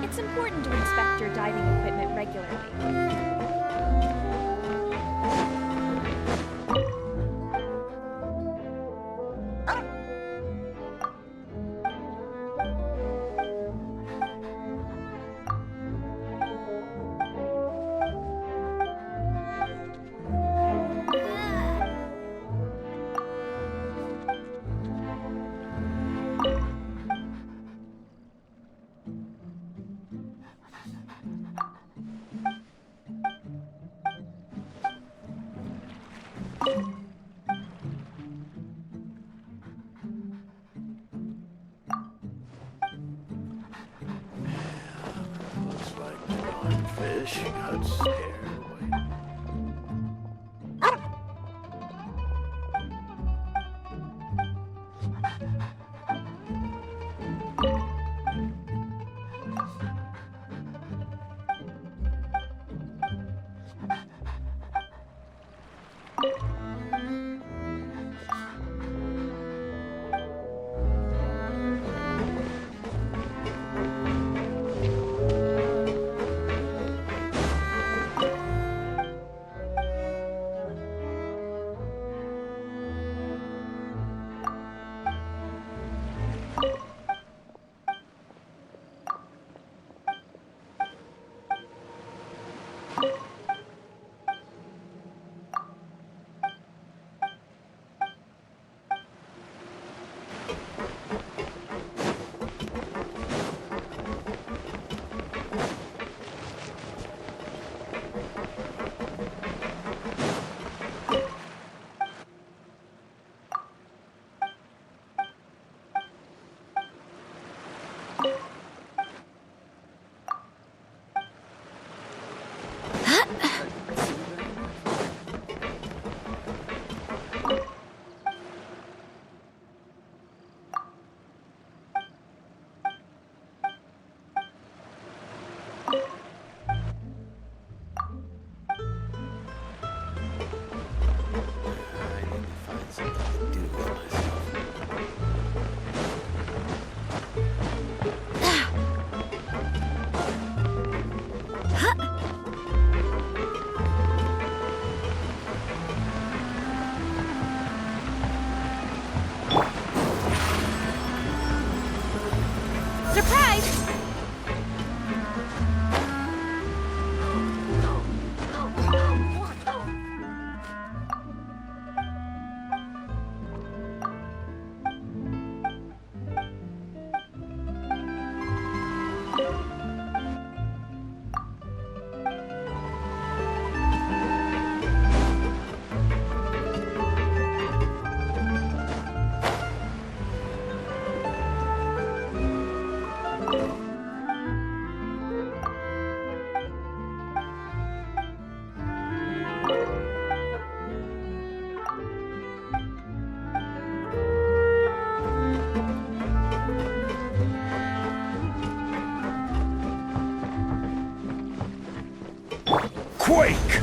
It's important to inspect your diving equipment regularly. Looks like John Fish cuts hair away. Quake!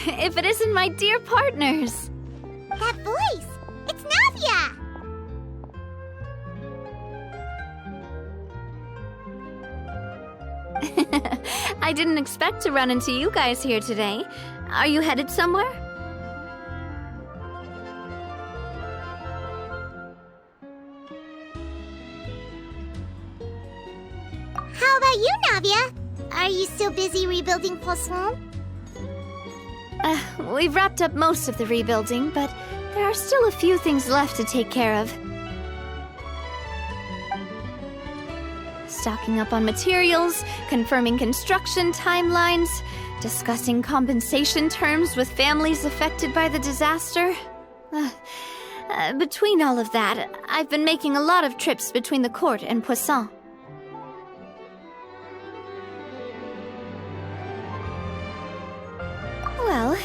if it isn't my dear partners. That voice! It's Navia! I didn't expect to run into you guys here today. Are you headed somewhere? How about you, Navia? Are you still busy rebuilding Poisson? We've wrapped up most of the rebuilding, but there are still a few things left to take care of. Stocking up on materials, confirming construction timelines, discussing compensation terms with families affected by the disaster. Between all of that, I've been making a lot of trips between the court and Poisson. Well,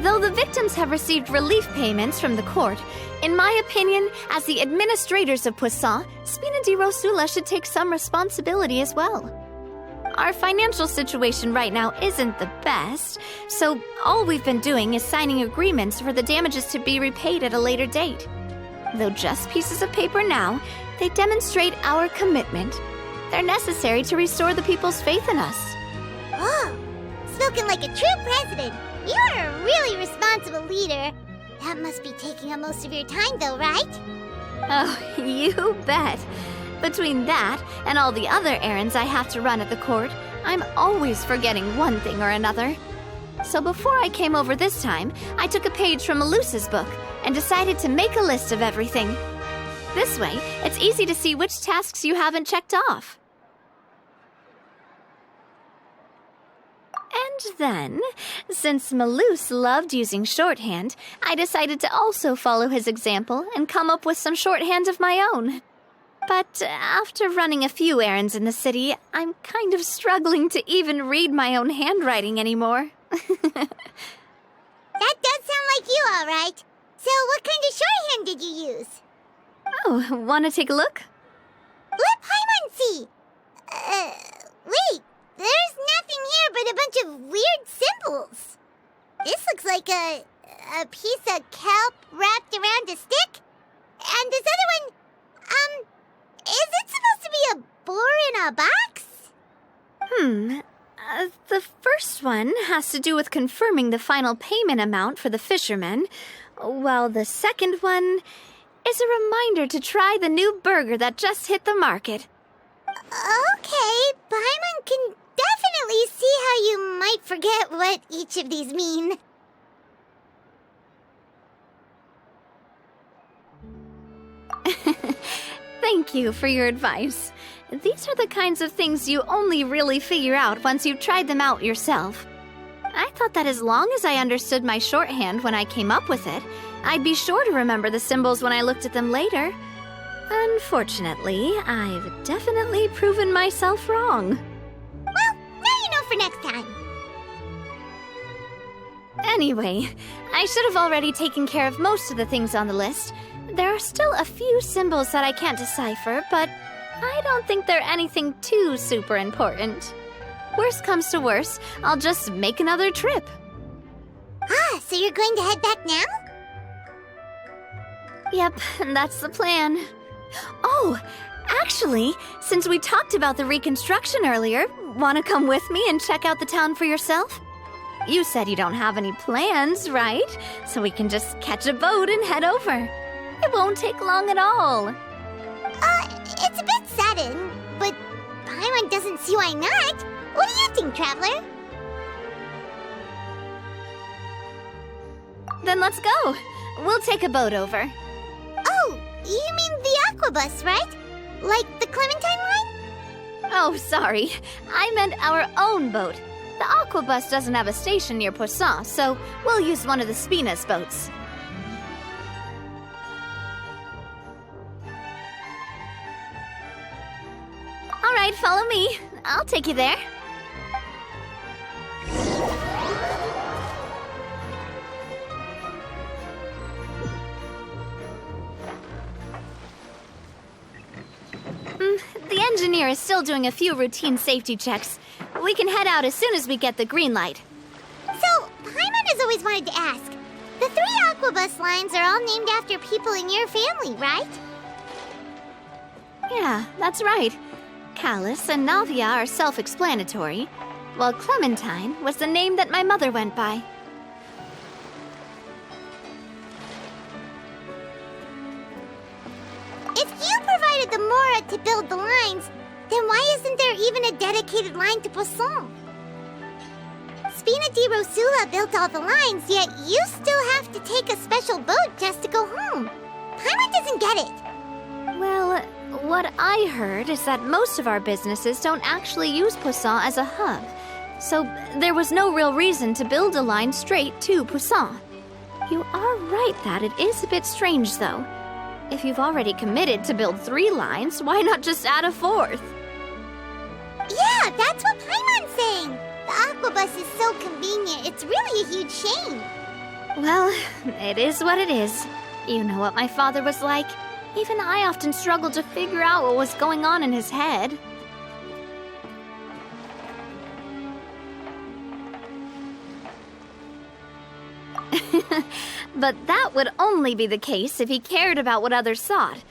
though the victims have received relief payments from the court, in my opinion, as the administrators of Poisson, Spina di Rosula should take some responsibility as well. Our financial situation right now isn't the best, so all we've been doing is signing agreements for the damages to be repaid at a later date. Though just pieces of paper now, they demonstrate our commitment. They're necessary to restore the people's faith in us. Oh, spoken like a true president. You're a really responsible leader. That must be taking up most of your time, though, right? Oh, you bet. Between that and all the other errands I have to run at the court, I'm always forgetting one thing or another. So before I came over this time, I took a page from Melusa's book and decided to make a list of everything. This way, it's easy to see which tasks you haven't checked off. And then, since Melus loved using shorthand, I decided to also follow his example and come up with some shorthand of my own. But after running a few errands in the city, I'm kind of struggling to even read my own handwriting anymore. That does sound like you, all right. So what kind of shorthand did you use? Oh, want to take a look? Let Paimon see. Wait. There's nothing here but a bunch of weird symbols. This looks like a piece of kelp wrapped around a stick. And this other one, is it supposed to be a boar in a box? The first one has to do with confirming the final payment amount for the fishermen, while the second one is a reminder to try the new burger that just hit the market. Okay, Paimon can definitely see how you might forget what each of these mean. Thank you for your advice. These are the kinds of things you only really figure out once you've tried them out yourself. I thought that as long as I understood my shorthand when I came up with it, I'd be sure to remember the symbols when I looked at them later. Unfortunately, I've definitely proven myself wrong. Well, now you know for next time. Anyway, I should have already taken care of most of the things on the list. There are still a few symbols that I can't decipher, but I don't think they're anything too super important. Worst comes to worst, I'll just make another trip. So you're going to head back now? Yep, that's the plan. Oh, actually, since we talked about the reconstruction earlier, want to come with me and check out the town for yourself? You said you don't have any plans, right? So we can just catch a boat and head over. It won't take long at all. It's a bit sudden, but Paimon doesn't see why not. What do you think, Traveler? Then let's go. We'll take a boat over. Oh, you mean the Aquabus, right? Like the Clementine line? Oh, sorry. I meant our own boat. The Aquabus doesn't have a station near Poisson, so we'll use one of the Spina's boats. All right, follow me. I'll take you there. The engineer is still doing a few routine safety checks. We can head out as soon as we get the green light. So, Paimon is always wanted to ask. The 3 Aquabus lines are all named after people in your family, right? Yeah, that's right. Callus and Navia are self-explanatory, while Clementine was the name that my mother went by. If you provided the Mora to build the lines, then why isn't there even a dedicated line to Poisson? Spina di Rosula built all the lines, yet you still have to take a special boat just to go home. Paimon doesn't get it. Well, what I heard is that most of our businesses don't actually use Poisson as a hub, so there was no real reason to build a line straight to Poisson. You are right that it is a bit strange, though. If you've already committed to build 3 lines, why not just add a 4th? Yeah, that's what Paimon's saying. The Aquabus is so convenient, it's really a huge shame. Well, it is what it is. You know what my father was like. Even I often struggled to figure out what was going on in his head. But that would only be the case if he cared about what others thought.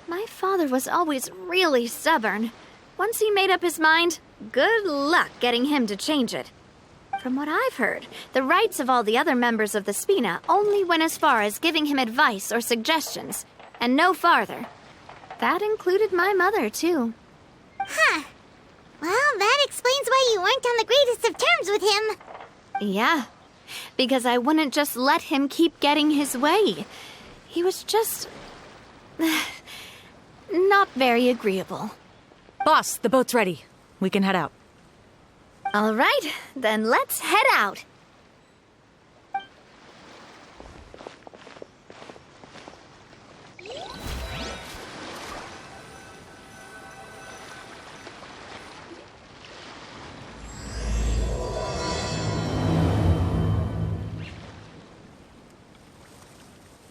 My father was always really stubborn. Once he made up his mind, good luck getting him to change it. From what I've heard, the rights of all the other members of the Spina only went as far as giving him advice or suggestions, and no farther. That included my mother, too. Huh. Well, that explains why you weren't on the greatest of terms with him. Yeah, because I wouldn't just let him keep getting his way. He was just... not very agreeable. Boss, the boat's ready. We can head out. All right, then let's head out.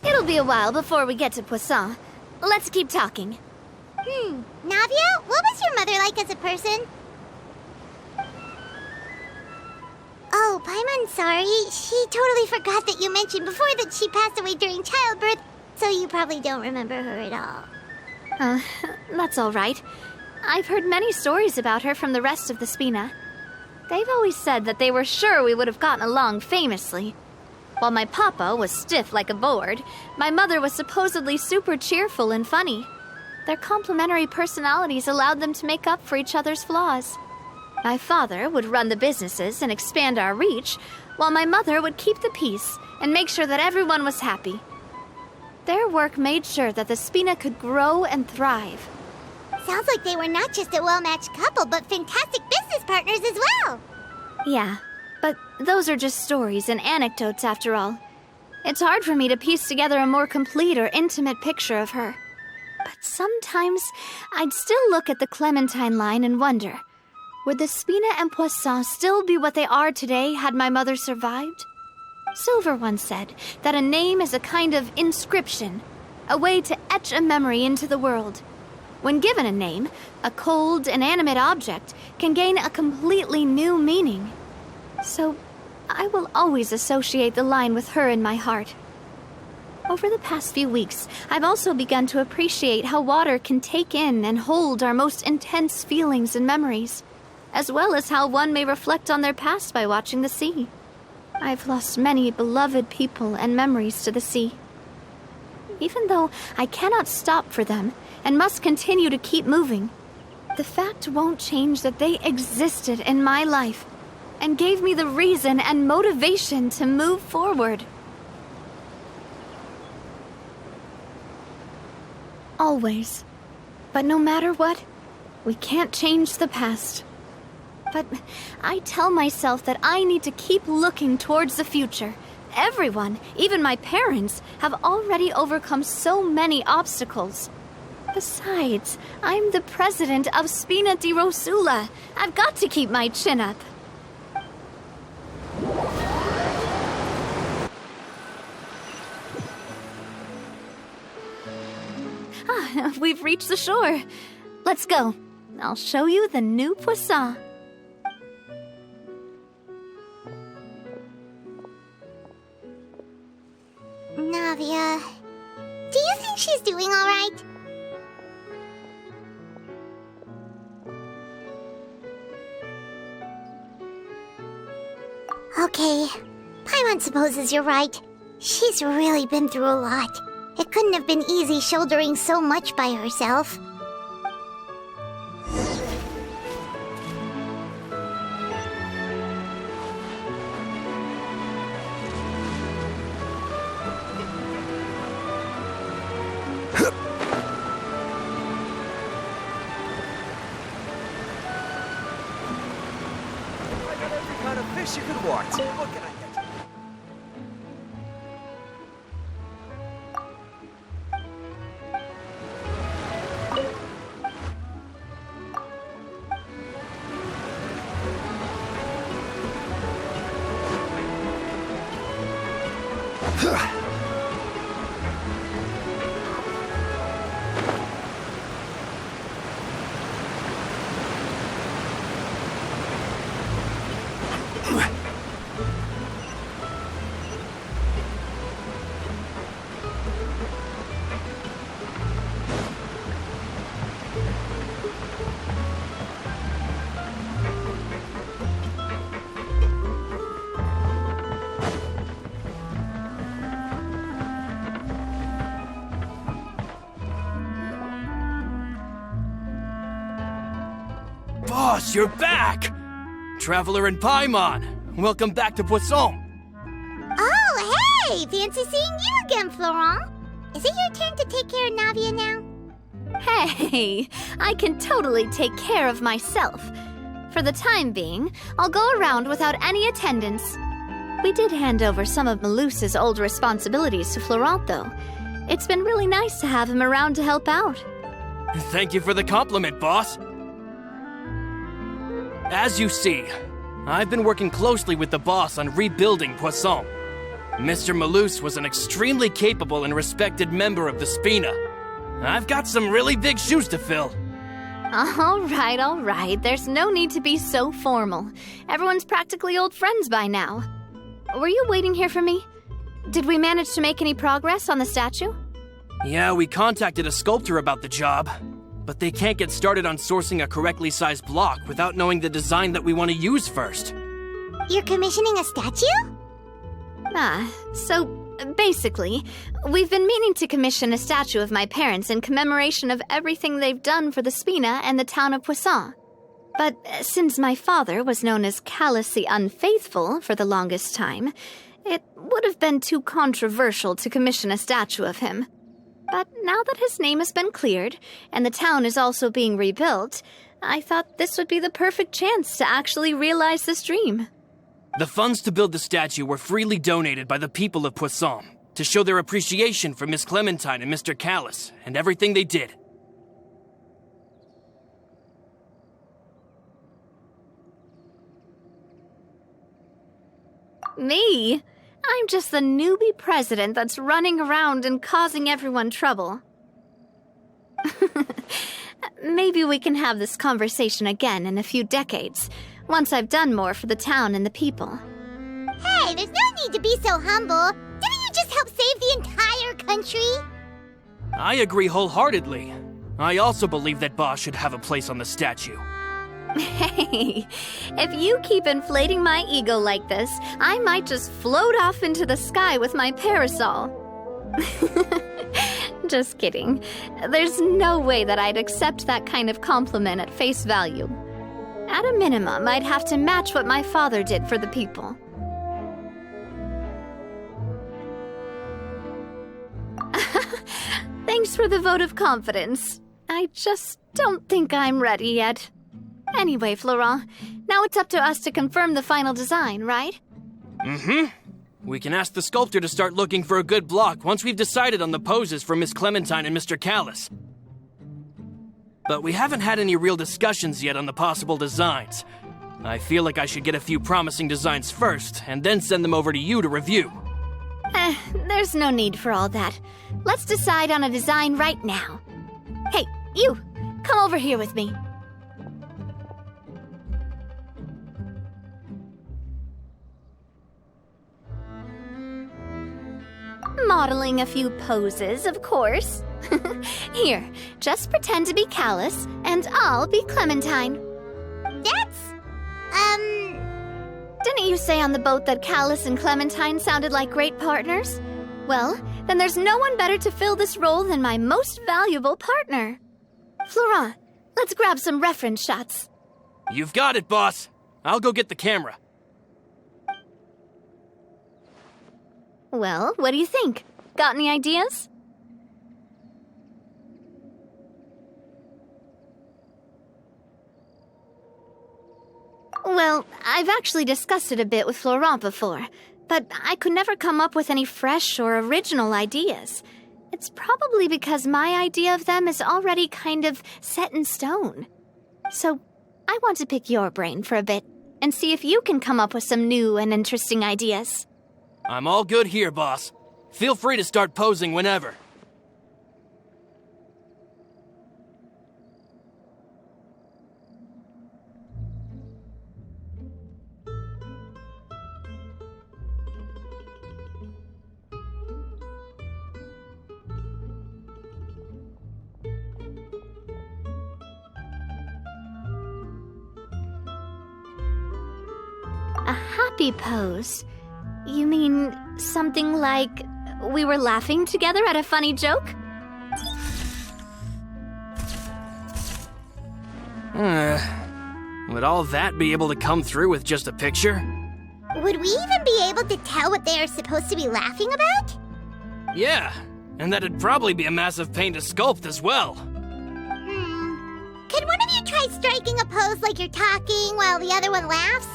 It'll be a while before we get to Poisson. Let's keep talking. Navia, what was your mother like as a person? Oh, Paimon's sorry. She totally forgot that you mentioned before that she passed away during childbirth, so you probably don't remember her at all. That's all right. I've heard many stories about her from the rest of the Spina. They've always said that they were sure we would have gotten along famously. While my papa was stiff like a board, my mother was supposedly super cheerful and funny. Their complementary personalities allowed them to make up for each other's flaws. My father would run the businesses and expand our reach, while my mother would keep the peace and make sure that everyone was happy. Their work made sure that the Spina could grow and thrive. Sounds like they were not just a well-matched couple, but fantastic business partners as well. Yeah, but those are just stories and anecdotes after all. It's hard for me to piece together a more complete or intimate picture of her. But sometimes I'd still look at the Clementine line and wonder, would the Spina and Poisson still be what they are today had my mother survived? Silver once said that a name is a kind of inscription, a way to etch a memory into the world. When given a name, a cold, inanimate object can gain a completely new meaning. So, I will always associate the line with her in my heart. Over the past few weeks, I've also begun to appreciate how water can take in and hold our most intense feelings and memories, as well as how one may reflect on their past by watching the sea. I've lost many beloved people and memories to the sea. Even though I cannot stop for them and must continue to keep moving, the fact won't change that they existed in my life and gave me the reason and motivation to move forward. Always. But no matter what, we can't change the past. But I tell myself that I need to keep looking towards the future. Everyone, even my parents, have already overcome so many obstacles. Besides, I'm the president of Spina di Rosula. I've got to keep my chin up. We've reached the shore. Let's go. I'll show you the new Poisson. think she's doing all right. Okay, Paimon supposes you're right. She's really been through a lot. It couldn't have been easy shouldering so much by herself. Fish you could want. What can I get you? Boss, you're back! Traveler and Paimon, welcome back to Poisson. Oh, hey! Fancy seeing you again, Florent. Is it your turn to take care of Navia now? Hey, I can totally take care of myself. For the time being, I'll go around without any attendance. We did hand over some of Malus's old responsibilities to Florent, though. It's been really nice to have him around to help out. Thank you for the compliment, boss. As you see, I've been working closely with the boss on rebuilding Poisson. Mr. Malus was an extremely capable and respected member of the Spina. I've got some really big shoes to fill. All right. There's no need to be so formal. Everyone's practically old friends by now. Were you waiting here for me? Did we manage to make any progress on the statue? Yeah, we contacted a sculptor about the job, but they can't get started on sourcing a correctly sized block without knowing the design that we want to use first. You're commissioning a statue? So basically, we've been meaning to commission a statue of my parents in commemoration of everything they've done for the Spina and the town of Poisson. But since my father was known as Callous the Unfaithful for the longest time, it would have been too controversial to commission a statue of him. But now that his name has been cleared, and the town is also being rebuilt, I thought this would be the perfect chance to actually realize this dream. The funds to build the statue were freely donated by the people of Poisson to show their appreciation for Miss Clementine and Mr. Callous and everything they did. Me? I'm just the newbie president that's running around and causing everyone trouble. Maybe we can have this conversation again in a few decades, once I've done more for the town and the people. Hey, there's no need to be so humble. Didn't you just help save the entire country? I agree wholeheartedly. I also believe that Boss should have a place on the statue. Hey, if you keep inflating my ego like this, I might just float off into the sky with my parasol. Just kidding. There's no way that I'd accept that kind of compliment at face value. At a minimum, I'd have to match what my father did for the people. Thanks for the vote of confidence. I just don't think I'm ready yet. Anyway, Florent, now it's up to us to confirm the final design, right? Mm-hmm. We can ask the sculptor to start looking for a good block once we've decided on the poses for Miss Clementine and Mr. Callous. But we haven't had any real discussions yet on the possible designs. I feel like I should get a few promising designs first, and then send them over to you to review. There's no need for all that. Let's decide on a design right now. Hey, you! Come over here with me. modeling a few poses, of course. Here, just pretend to be Callus, and I'll be Clementine. That's, Didn't you say on the boat that Callus and Clementine sounded like great partners? Well, then there's no one better to fill this role than my most valuable partner. Florent, let's grab some reference shots. You've got it, boss. I'll go get the camera. Well, what do you think? Got any ideas? Well, I've actually discussed it a bit with Florent before, but I could never come up with any fresh or original ideas. It's probably because my idea of them is already kind of set in stone. So, I want to pick your brain for a bit and see if you can come up with some new and interesting ideas. I'm all good here, boss. Feel free to start posing whenever. A happy pose? You mean something like we were laughing together at a funny joke? Would all that be able to come through with just a picture? would we even be able to tell what they are supposed to be laughing about? Yeah, and that'd probably be a massive pain to sculpt as well. Could one of you try striking a pose like you're talking while the other one laughs?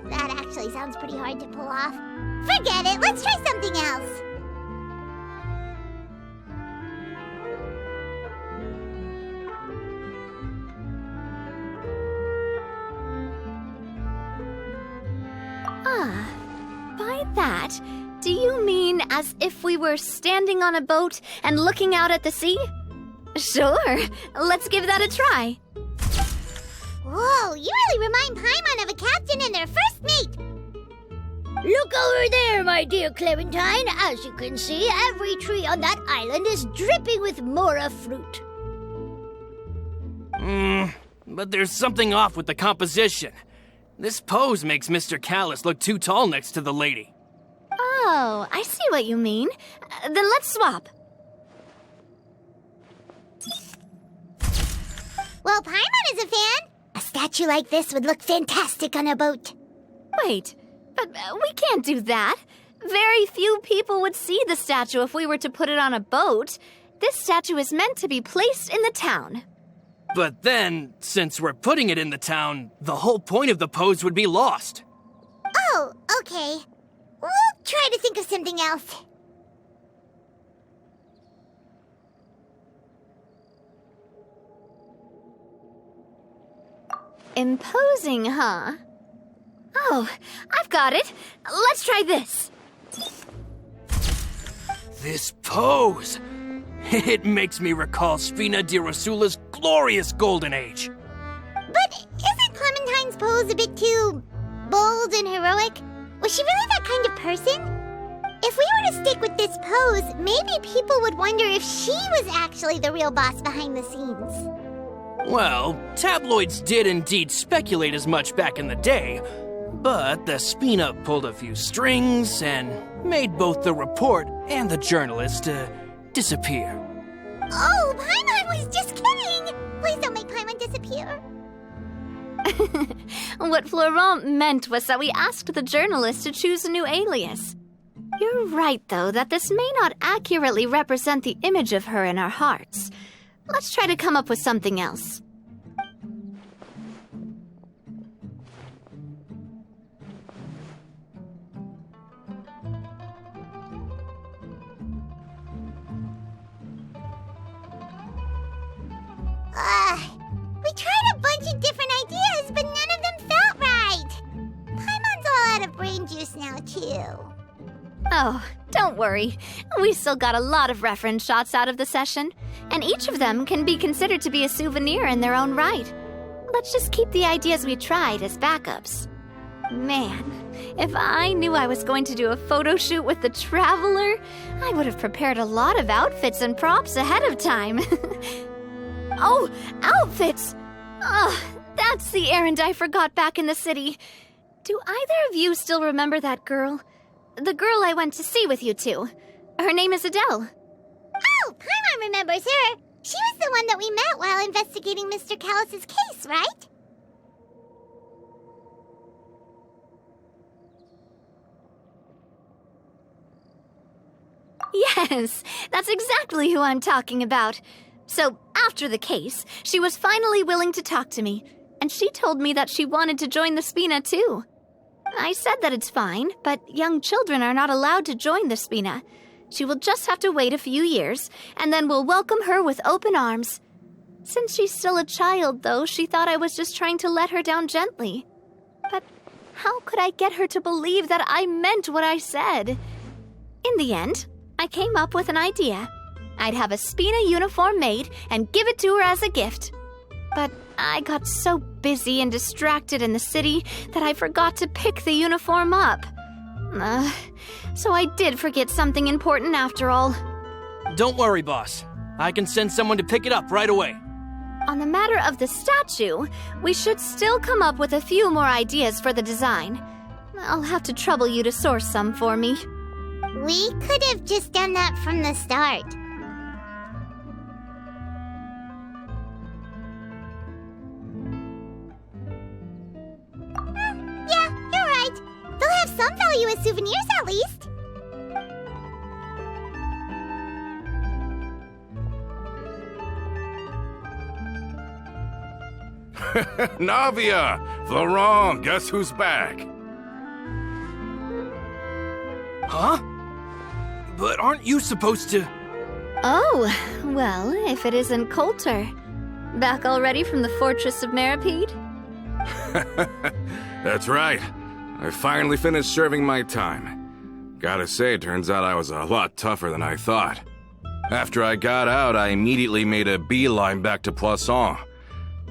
That actually sounds pretty hard to pull off. Forget it, let's try something else. By that, do you mean as if we were standing on a boat and looking out at the sea? Sure, let's give that a try. Whoa, you really remind Paimon of a captain and their first mate. Look over there, my dear Clementine. As you can see, every tree on that island is dripping with mora fruit. But there's something off with the composition. This pose makes Mr. Callus look too tall next to the lady. Oh, I see what you mean. Then let's swap. Well, Paimon is a fan. A statue like this would look fantastic on a boat. Wait, but we can't do that. Very few people would see the statue if we were to put it on a boat. This statue is meant to be placed in the town. But then, since we're putting it in the town, the whole point of the pose would be lost. Oh, okay. We'll try to think of something else. Imposing, huh? Oh, I've got it. Let's try this. This pose! It makes me recall Spina di Rosula's glorious golden age. But isn't Clementine's pose a bit too bold and heroic? Was she really that kind of person? If we were to stick with this pose, maybe people would wonder if she was actually the real boss behind the scenes. Well, tabloids did indeed speculate as much back in the day, but the Spina pulled a few strings and made both the report and the journalist disappear. Oh, Paimon was just kidding! Please don't make Paimon disappear. What Florent meant was that we asked the journalist to choose a new alias. You're right, though, that this may not accurately represent the image of her in our hearts. Let's try to come up with something else. We tried a bunch of different ideas, but none of them felt right. Paimon's all out of brain juice now, too. Oh, don't worry. We still got a lot of reference shots out of the session, and each of them can be considered to be a souvenir in their own right. let's just keep the ideas we tried as backups. Man, if I knew I was going to do a photo shoot with the Traveler, I would have prepared a lot of outfits and props ahead of time. Oh, outfits! Ugh, that's the errand I forgot back in the city. Do either of you still remember that girl? The girl I went to see with you two. Her name is Adele. Oh, Paimon remembers her. She was the one that we met while investigating Mr. Callus's case, right? Yes, that's exactly who I'm talking about. So, after the case, she was finally willing to talk to me, and she told me that she wanted to join the Spina too. I said that it's fine, but young children are not allowed to join the Spina. She will just have to wait a few years, and then we'll welcome her with open arms. Since she's still a child, though, she thought I was just trying to let her down gently. But how could I get her to believe that I meant what I said? In the end, I came up with an idea. I'd have a Spina uniform made and give it to her as a gift. But I got so busy and distracted in the city that I forgot to pick the uniform up. So I did forget something important after all. Don't worry, boss. I can send someone to pick it up right away. On the matter of the statue, we should still come up with a few more ideas for the design. I'll have to trouble you to source some for me. We could have just done that from the start. Yeah, you're right. They'll have some value as souvenirs at least. Navia! Florent, guess who's back? Huh? But aren't you supposed to... Oh, well, if it isn't Coulter. Back already from the Fortress of Maripede? That's right. I finally finished serving my time. Gotta say, turns out I was a lot tougher than I thought. After I got out, I immediately made a beeline back to Poisson.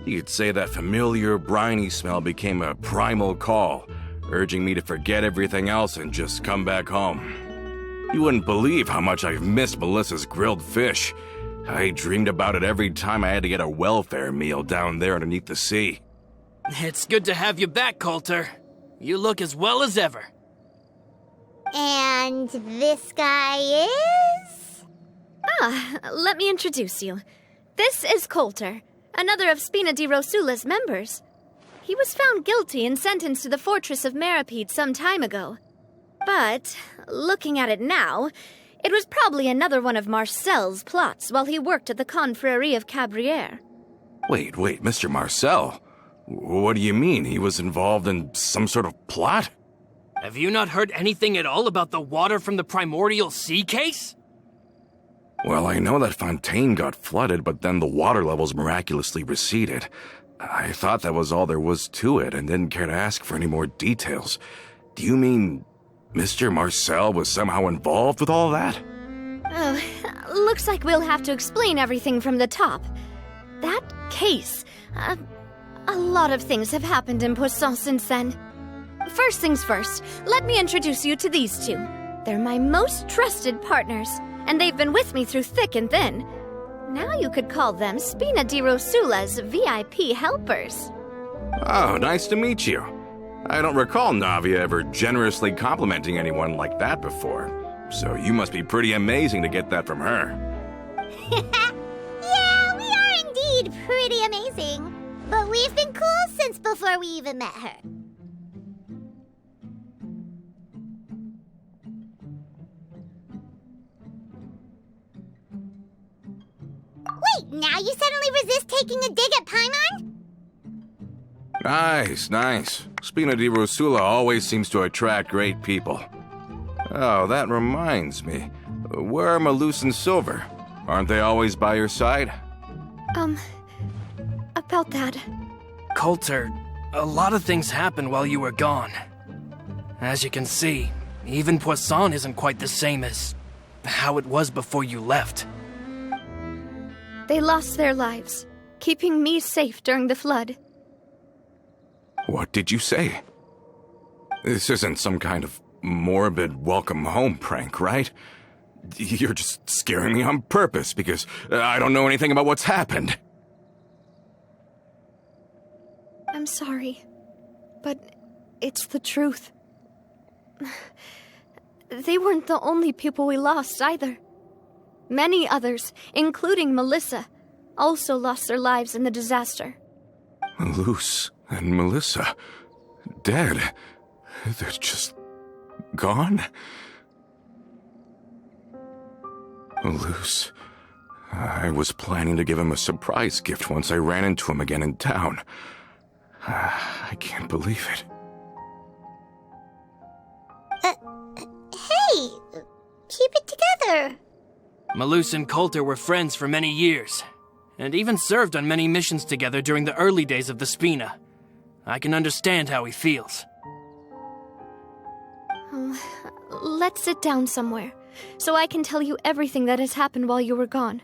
You could say that familiar, briny smell became a primal call, urging me to forget everything else and just come back home. You wouldn't believe how much I've missed Melissa's grilled fish. I dreamed about it every time I had to get a welfare meal down there underneath the sea. It's good to have you back, Coulter. You look as well as ever. And this guy is? Let me introduce you. This is Coulter, another of Spina di Rosula's members. He was found guilty and sentenced to the Fortress of Maripede some time ago. But, looking at it now, it was probably another one of Marcel's plots while he worked at the Confrérie of Cabrières. Wait, Mr. Marcel? What do you mean? He was involved in some sort of plot? Have you not heard anything at all about the water from the primordial sea case? Well, I know that Fontaine got flooded, but then the water levels miraculously receded. I thought that was all there was to it and didn't care to ask for any more details. Do you mean Mr. Marcel was somehow involved with all that? Oh, looks like we'll have to explain everything from the top. That case, a lot of things have happened in Poisson since then. First things first, let me introduce you to these two. They're my most trusted partners, and they've been with me through thick and thin. Now you could call them Spina di Rosula's VIP helpers. Oh, nice to meet you. I don't recall Navia ever generously complimenting anyone like that before, so you must be pretty amazing to get that from her. Yeah, we are indeed pretty amazing. But we've been cool since before we even met her. Wait, now you suddenly resist taking a dig at Paimon? Nice. Spina di Rosula always seems to attract great people. Oh, that reminds me. Where are Malus and Silver? Aren't they always by your side? About that. Coulter, a lot of things happened while you were gone. As you can see, even Poisson isn't quite the same as how it was before you left. They lost their lives, keeping me safe during the flood. What did you say? This isn't some kind of morbid welcome home prank, right? You're just scaring me on purpose because I don't know anything about what's happened. I'm sorry, but it's the truth. They weren't the only people we lost either. Many others, including Melissa, also lost their lives in the disaster. Luce and Melissa, dead. They're just gone? Luce, I was planning to give him a surprise gift once I ran into him again in town. I can't believe it. Hey! Keep it together! Malus and Coulter were friends for many years, and even served on many missions together during the early days of the Spina. I can understand how he feels. Let's sit down somewhere, so I can tell you everything that has happened while you were gone.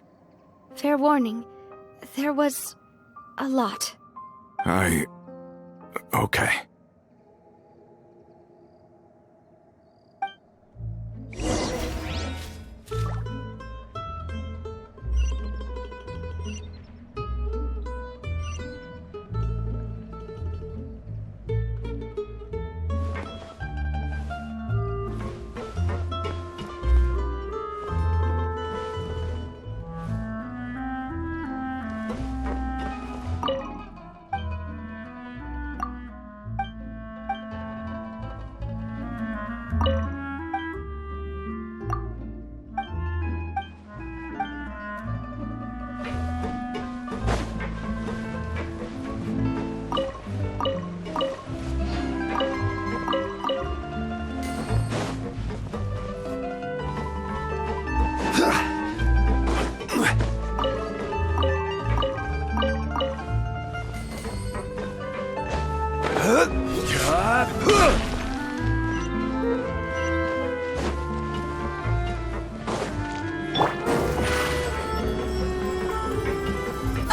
Fair warning, there was a lot. Okay.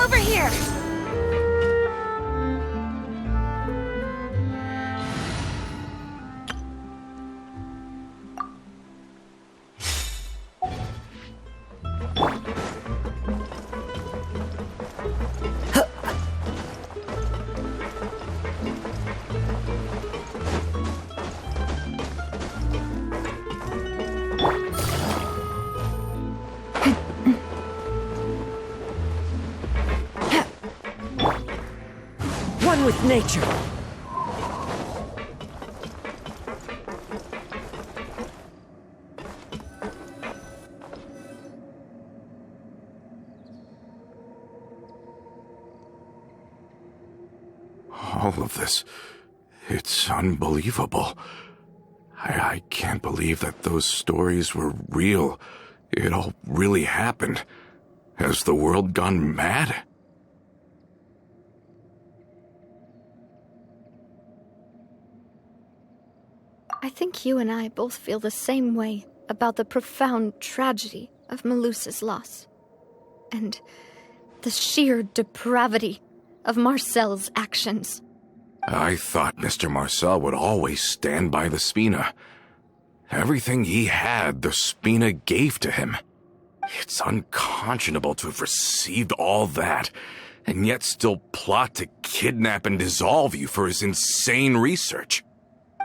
Over here! One with nature. All of this, it's unbelievable. I can't believe that those stories were real. It all really happened. Has the world gone mad? I think you and I both feel the same way about the profound tragedy of Melusa's loss. And the sheer depravity of Marcel's actions. I thought Mr. Marcel would always stand by the Spina. Everything he had, the Spina gave to him. It's unconscionable to have received all that, and yet still plot to kidnap and dissolve you for his insane research.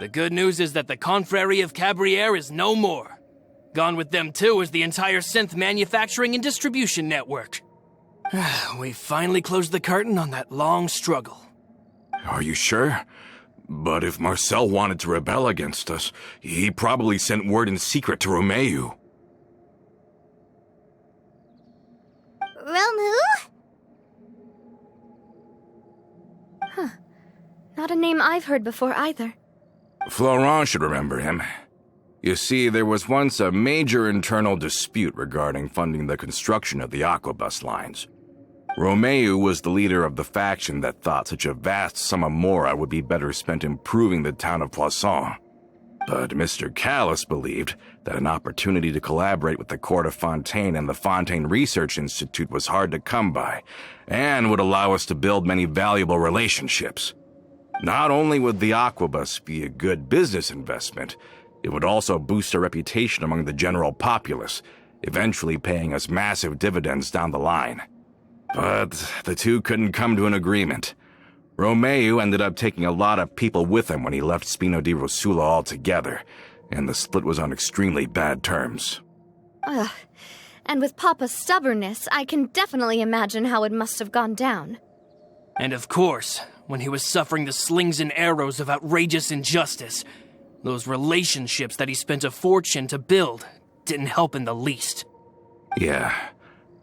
The good news is that the Confrérie of Cabriere is no more. Gone with them too is the entire synth manufacturing and distribution network. We finally closed the curtain on that long struggle. Are you sure? But if Marcel wanted to rebel against us, he probably sent word in secret to Romeu. Romu? Huh. Not a name I've heard before either. Florent should remember him. You see, there was once a major internal dispute regarding funding the construction of the aquabus lines. Romeu was the leader of the faction that thought such a vast sum of mora would be better spent improving the town of Poisson. But Mr. Callis believed that an opportunity to collaborate with the court of Fontaine and the Fontaine Research Institute was hard to come by, and would allow us to build many valuable relationships. Not only would the Aquabus be a good business investment, it would also boost our reputation among the general populace, eventually paying us massive dividends down the line. But the two couldn't come to an agreement. Romeu ended up taking a lot of people with him when he left Spino di Rosula altogether, and the split was on extremely bad terms. Ugh. And with Papa's stubbornness, I can definitely imagine how it must have gone down. And of course, when he was suffering the slings and arrows of outrageous injustice, those relationships that he spent a fortune to build didn't help in the least. Yeah,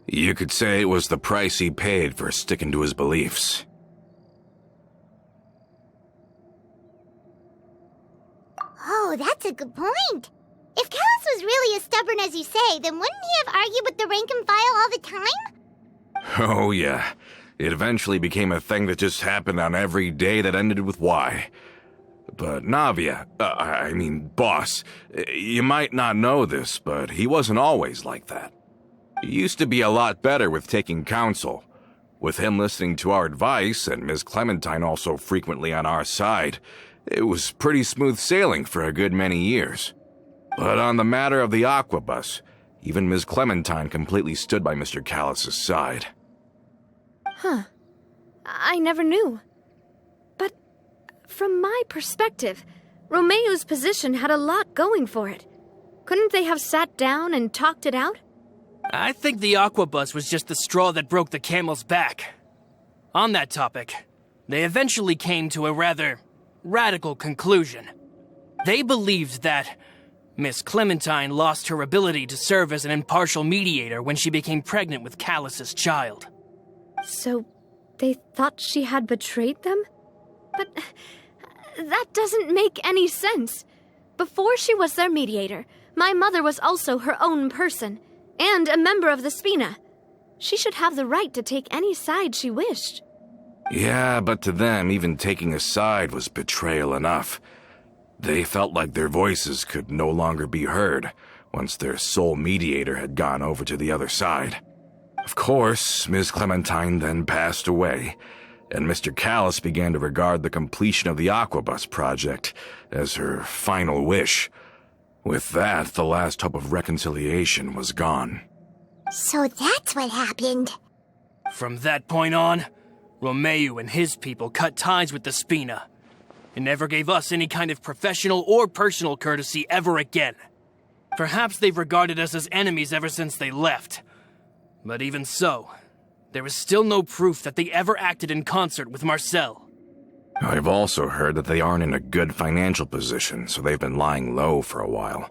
you could say it was the price he paid for sticking to his beliefs. Oh, that's a good point. If Callus was really as stubborn as you say, then wouldn't he have argued with the rank and file all the time? Oh yeah, it eventually became a thing that just happened on every day that ended with Y. But Navia, boss, you might not know this, but he wasn't always like that. He used to be a lot better with taking counsel. With him listening to our advice, and Ms. Clementine also frequently on our side, it was pretty smooth sailing for a good many years. But on the matter of the Aquabus, even Ms. Clementine completely stood by Mr. Callus's side. Huh. I never knew. But from my perspective, Romeu's position had a lot going for it. Couldn't they have sat down and talked it out? I think the Aquabus was just the straw that broke the camel's back. On that topic, they eventually came to a rather radical conclusion. They believed that Miss Clementine lost her ability to serve as an impartial mediator when she became pregnant with Callus's child. So they thought she had betrayed them? But that doesn't make any sense. Before she was their mediator, my mother was also her own person, and a member of the Spina. She should have the right to take any side she wished. Yeah, but to them, even taking a side was betrayal enough. They felt like their voices could no longer be heard once their sole mediator had gone over to the other side. Of course, Ms. Clementine then passed away, and Mr. Callus began to regard the completion of the Aquabus project as her final wish. With that, the last hope of reconciliation was gone. So that's what happened. From that point on, Romeu and his people cut ties with the Spina, and never gave us any kind of professional or personal courtesy ever again. Perhaps they've regarded us as enemies ever since they left. But even so, there is still no proof that they ever acted in concert with Marcel. I've also heard that they aren't in a good financial position, so they've been lying low for a while.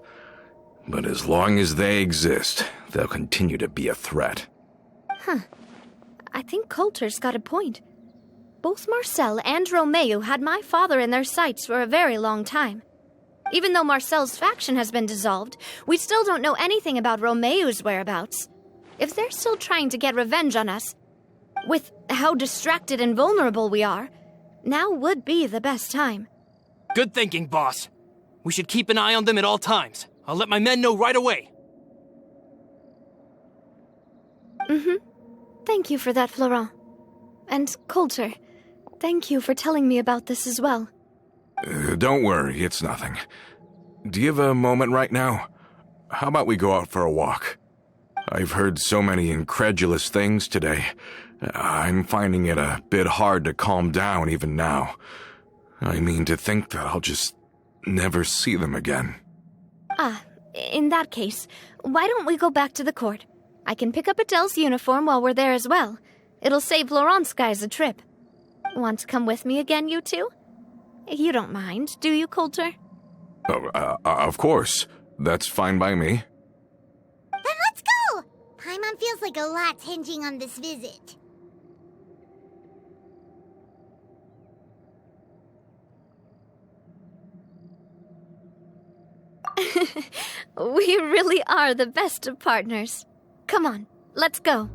But as long as they exist, they'll continue to be a threat. Huh. I think Coulter's got a point. Both Marcel and Romeu had my father in their sights for a very long time. Even though Marcel's faction has been dissolved, we still don't know anything about Romeu's whereabouts. If they're still trying to get revenge on us, with how distracted and vulnerable we are, now would be the best time. Good thinking, boss. We should keep an eye on them at all times. I'll let my men know right away. Thank you for that, Florent. And Coulter, thank you for telling me about this as well. Don't worry, it's nothing. Do you have a moment right now? How about we go out for a walk? I've heard so many incredulous things today. I'm finding it a bit hard to calm down even now. I mean, to think that I'll just never see them again. In that case, why don't we go back to the court? I can pick up Adele's uniform while we're there as well. It'll save Laurent's guys a trip. Want to come with me again, you two? You don't mind, do you, Coulter? Of course. That's fine by me. Then let's go! Paimon feels like a lot's hinging on this visit. We really are the best of partners. Come on, let's go.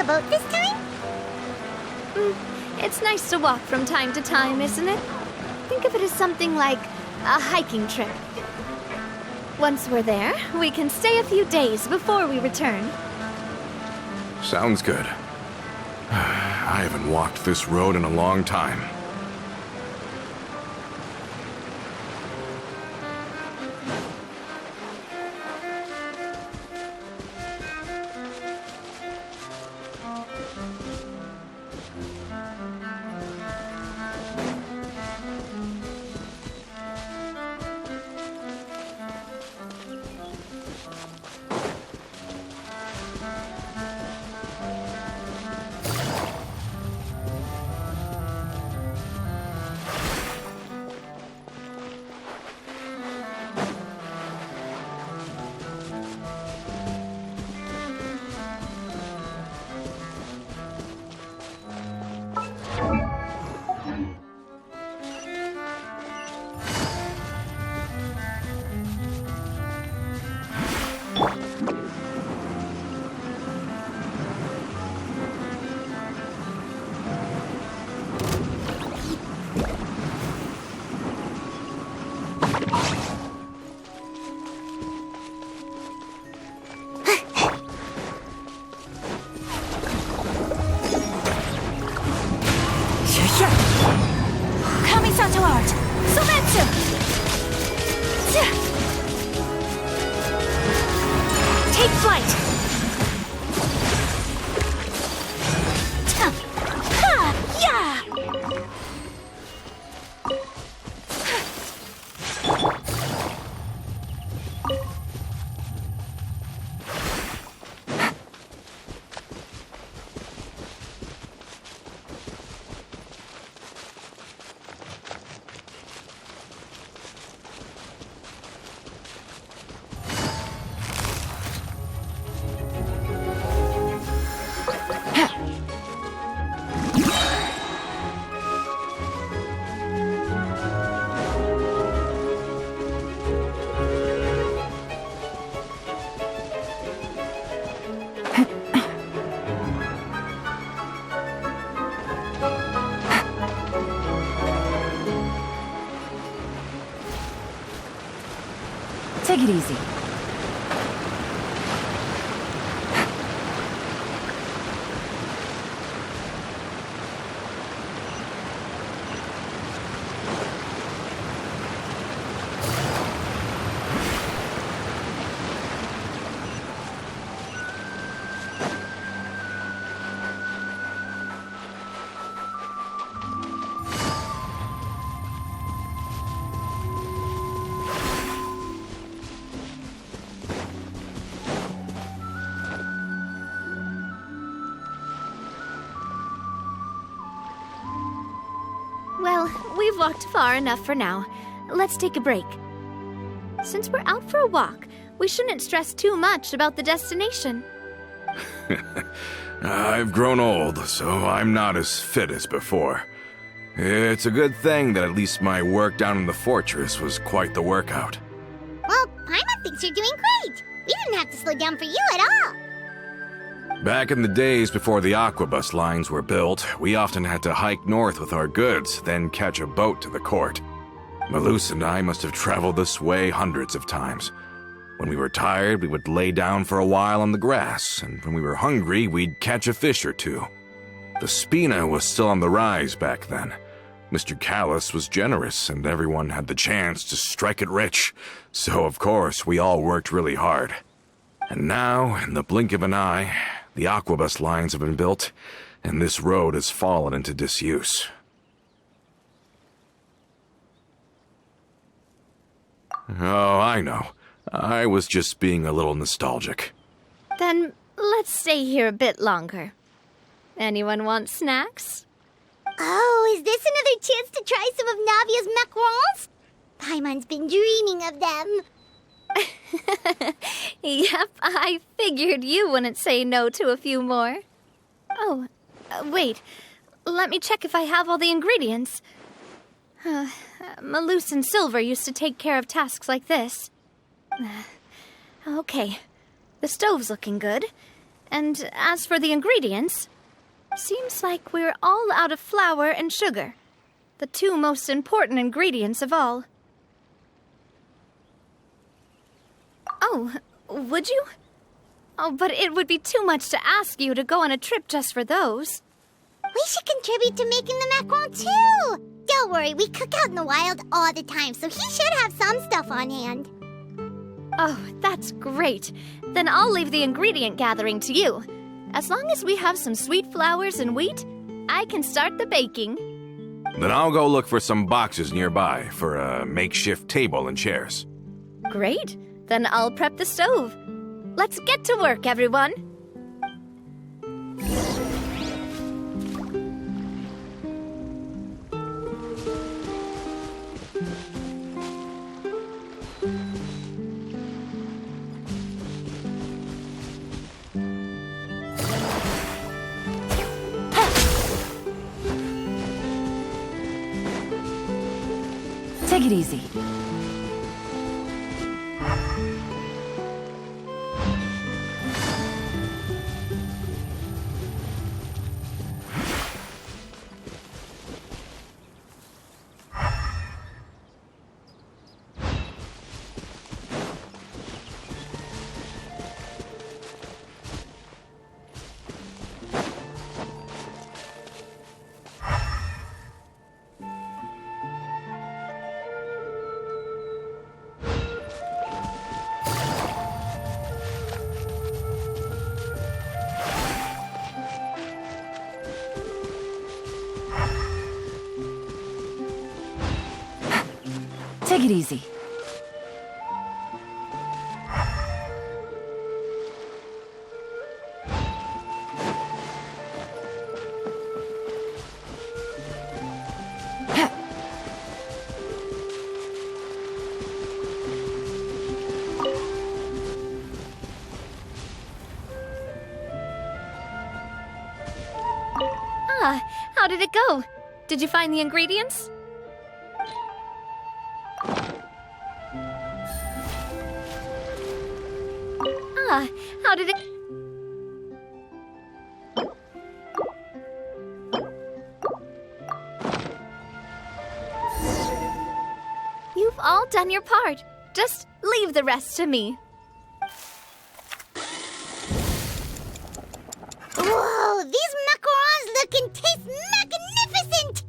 boat this time? It's nice to walk from time to time, isn't it? Think of it as something like a hiking trip. Once we're there, we can stay a few days before we return. Sounds good. I haven't walked this road in a long time. Take flight! Take it easy. Well, we've walked far enough for now. Let's take a break. Since we're out for a walk, we shouldn't stress too much about the destination. I've grown old, so I'm not as fit as before. It's a good thing that at least my work down in the fortress was quite the workout. Well, Paimon thinks you're doing great. We didn't have to slow down for you at all. Back in the days before the aquabus lines were built, we often had to hike north with our goods, then catch a boat to the court. Malus and I must have traveled this way hundreds of times. When we were tired, we would lay down for a while on the grass, and when we were hungry, we'd catch a fish or two. The spina was still on the rise back then. Mr. Callis was generous, and everyone had the chance to strike it rich, so of course we all worked really hard. And now, in the blink of an eye, the aquabus lines have been built, and this road has fallen into disuse. Oh, I know. I was just being a little nostalgic. Then let's stay here a bit longer. Anyone want snacks? Oh, is this another chance to try some of Navia's macarons? Paimon's been dreaming of them. Yep, I figured you wouldn't say no to a few more. Oh, wait. Let me check if I have all the ingredients. Malus and Silver used to take care of tasks like this. Okay, the stove's looking good. And as for the ingredients, seems like we're all out of flour and sugar, the two most important ingredients of all. Oh, would you? Oh, but it would be too much to ask you to go on a trip just for those. We should contribute to making the macaron too! Don't worry, we cook out in the wild all the time, so he should have some stuff on hand. Oh, that's great. Then I'll leave the ingredient gathering to you. As long as we have some sweet flowers and wheat, I can start the baking. Then I'll go look for some boxes nearby for a makeshift table and chairs. Great. Then I'll prep the stove. Let's get to work, everyone. Take it easy. Take it easy. Ah, how did it go? Did you find the ingredients? Ah, how did it... You've all done your part. Just leave the rest to me. Whoa, these macarons look and taste magnificent!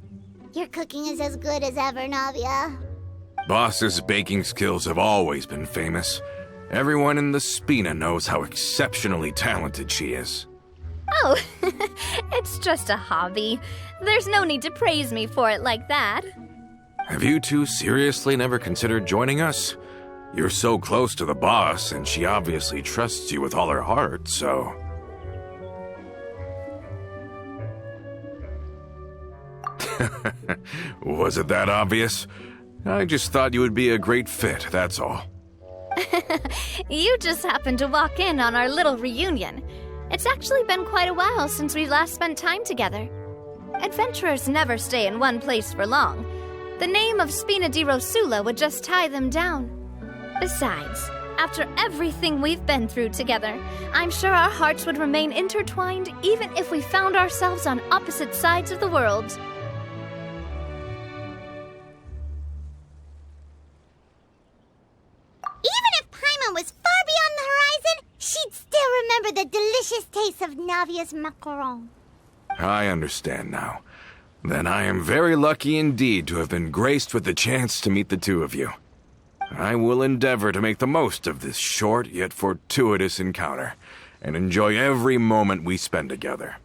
Your cooking is as good as ever, Navia. Boss's baking skills have always been famous. Everyone in the Spina knows how exceptionally talented she is. Oh, it's just a hobby. There's no need to praise me for it like that. Have you two seriously never considered joining us? You're so close to the boss, and she obviously trusts you with all her heart, so... Was it that obvious? I just thought you would be a great fit, that's all. You just happened to walk in on our little reunion. It's actually been quite a while since we last spent time together. Adventurers never stay in one place for long. The name of Spina di Rosula would just tie them down. Besides, after everything we've been through together, I'm sure our hearts would remain intertwined even if we found ourselves on opposite sides of the world. Was far beyond the horizon, she'd still remember the delicious taste of Navia's macaron. I understand now. Then I am very lucky indeed to have been graced with the chance to meet the two of you. I will endeavor to make the most of this short yet fortuitous encounter, and enjoy every moment we spend together.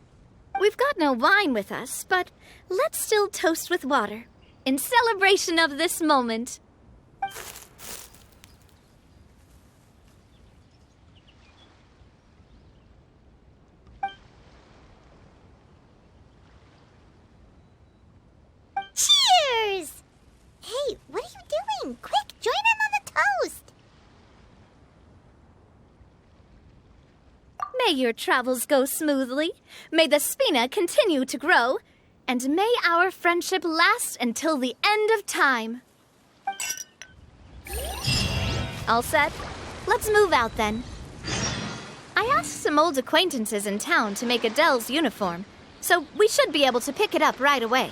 We've got no wine with us, but let's still toast with water, in celebration of this moment. Cheers! Hey, what are you doing? Quick, join in on the toast! May your travels go smoothly, may the Spina continue to grow, and may our friendship last until the end of time. All set? Let's move out then. I asked some old acquaintances in town to make Adele's uniform, so we should be able to pick it up right away.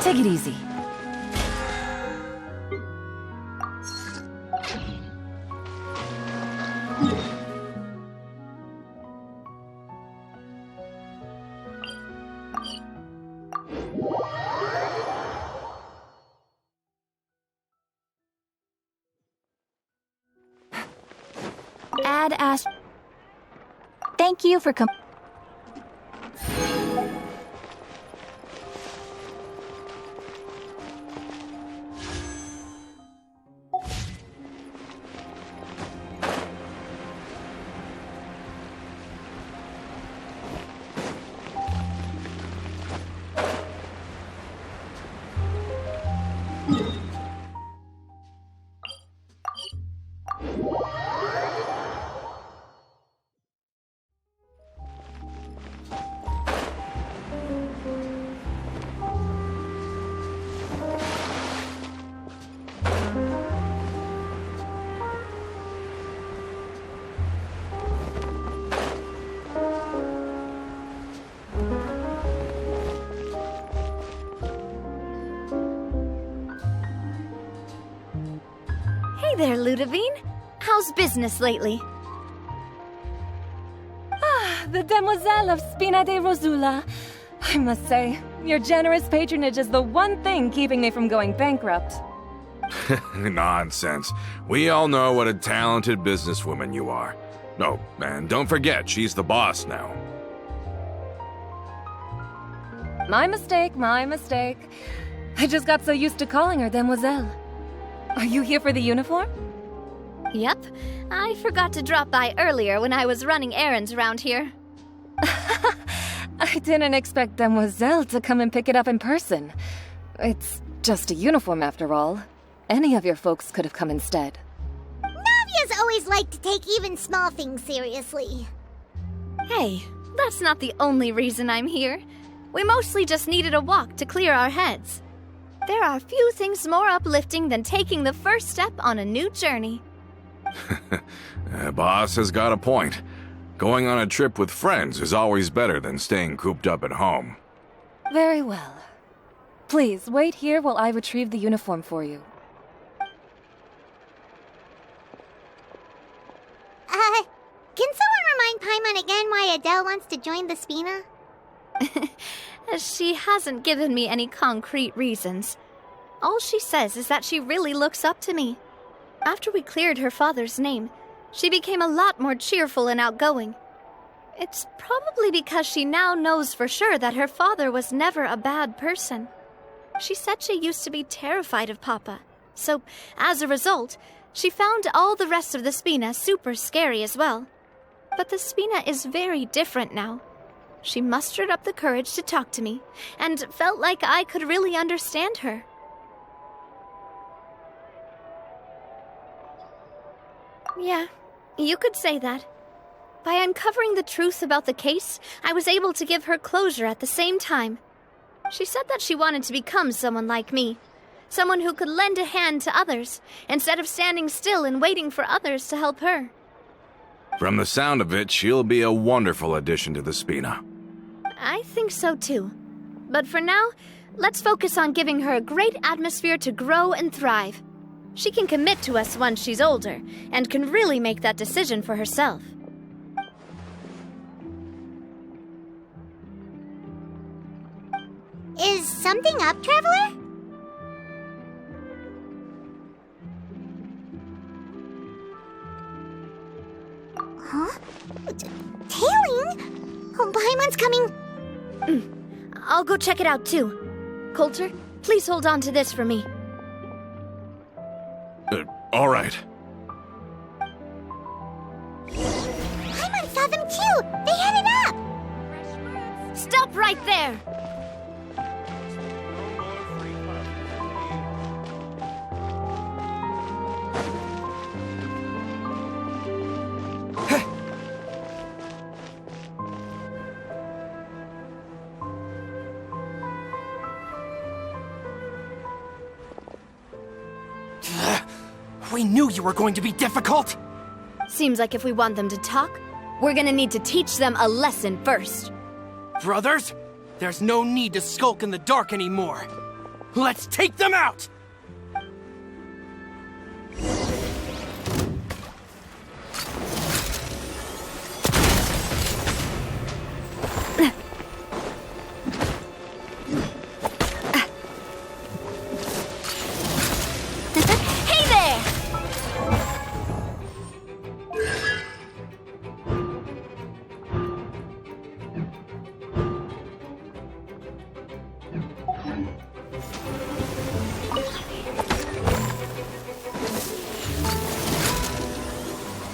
Take it easy. Add Ash. Thank you for Hey there, Ludovine. How's business lately? The Demoiselle of Spina de Rosula. I must say, your generous patronage is the one thing keeping me from going bankrupt. Nonsense. We all know what a talented businesswoman you are. Oh, and don't forget, she's the boss now. My mistake, my mistake. I just got so used to calling her Demoiselle. Are you here for the uniform? Yep. I forgot to drop by earlier when I was running errands around here. I didn't expect Demoiselle to come and pick it up in person. It's just a uniform after all. Any of your folks could have come instead. Navia's always liked to take even small things seriously. Hey, that's not the only reason I'm here. We mostly just needed a walk to clear our heads. There are few things more uplifting than taking the first step on a new journey. Boss has got a point. Going on a trip with friends is always better than staying cooped up at home. Very well. Please, wait here while I retrieve the uniform for you. Can someone remind Paimon again why Adele wants to join the Spina? She hasn't given me any concrete reasons. All she says is that she really looks up to me. After we cleared her father's name, she became a lot more cheerful and outgoing. It's probably because she now knows for sure that her father was never a bad person. She said she used to be terrified of Papa, so as a result, she found all the rest of the Spina super scary as well. But the Spina is very different now. She mustered up the courage to talk to me, and felt like I could really understand her. Yeah, you could say that. By uncovering the truth about the case, I was able to give her closure at the same time. She said that she wanted to become someone like me, someone who could lend a hand to others, instead of standing still and waiting for others to help her. From the sound of it, she'll be a wonderful addition to the Spina. I think so too. But for now, let's focus on giving her a great atmosphere to grow and thrive. She can commit to us once she's older, and can really make that decision for herself. Is something up, Traveler? Huh? Tailing? Oh, Paimon's coming. I'll go check it out too. Coulter, please hold on to this for me. All right. Paimon saw them too! They headed up! Stop right there! We knew you were going to be difficult! Seems like if we want them to talk, we're gonna need to teach them a lesson first. Brothers, there's no need to skulk in the dark anymore. Let's take them out! Hey there!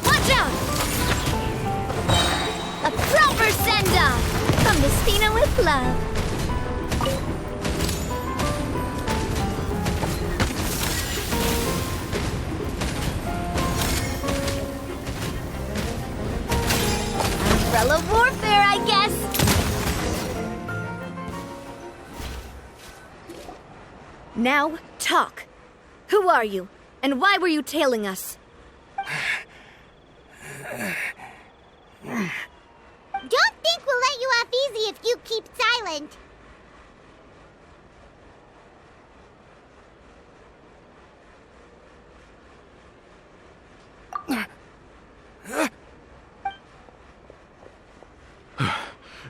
Watch out! A proper send-off from the Spina with love. Umbrella warfare, I guess. Now, talk. Who are you? And why were you tailing us? Don't think we'll let you off easy if you keep silent.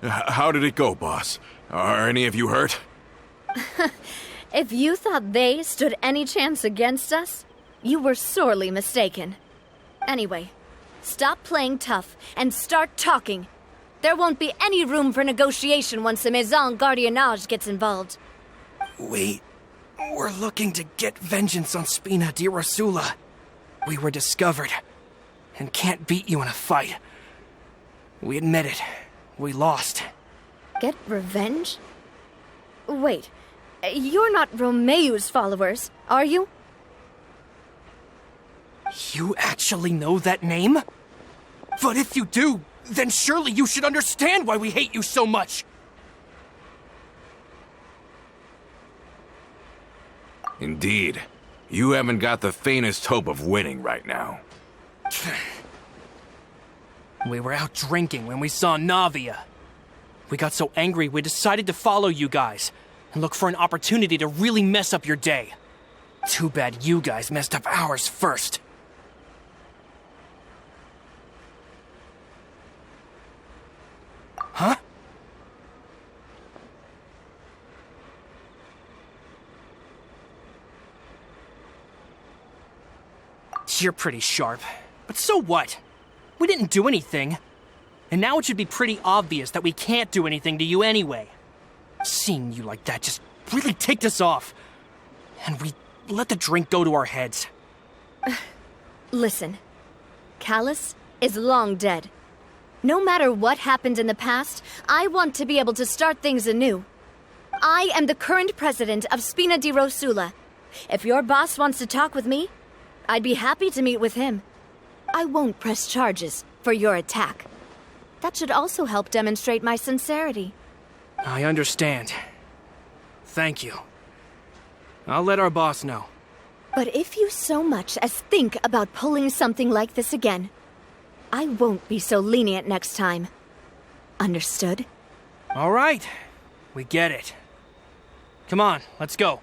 How did it go, boss? Are any of you hurt? If you thought they stood any chance against us, you were sorely mistaken. Anyway, stop playing tough and start talking. There won't be any room for negotiation once the Maison Gardiennage gets involved. We're looking to get vengeance on Spina di Rosula. We were discovered and can't beat you in a fight. We admit it. We lost. Get revenge? Wait, you're not Romeu's followers, are you? You actually know that name? But if you do, then surely you should understand why we hate you so much! Indeed. You haven't got the faintest hope of winning right now. We were out drinking when we saw Navia. We got so angry we decided to follow you guys and look for an opportunity to really mess up your day. Too bad you guys messed up ours first. Huh? You're pretty sharp, but so what? We didn't do anything. And now it should be pretty obvious that we can't do anything to you anyway. Seeing you like that just really ticked us off. And we let the drink go to our heads. Listen, Callus is long dead. No matter what happened in the past, I want to be able to start things anew. I am the current president of Spina di Rosula. If your boss wants to talk with me, I'd be happy to meet with him. I won't press charges for your attack. That should also help demonstrate my sincerity. I understand. Thank you. I'll let our boss know. But if you so much as think about pulling something like this again, I won't be so lenient next time. Understood? All right. We get it. Come on, let's go.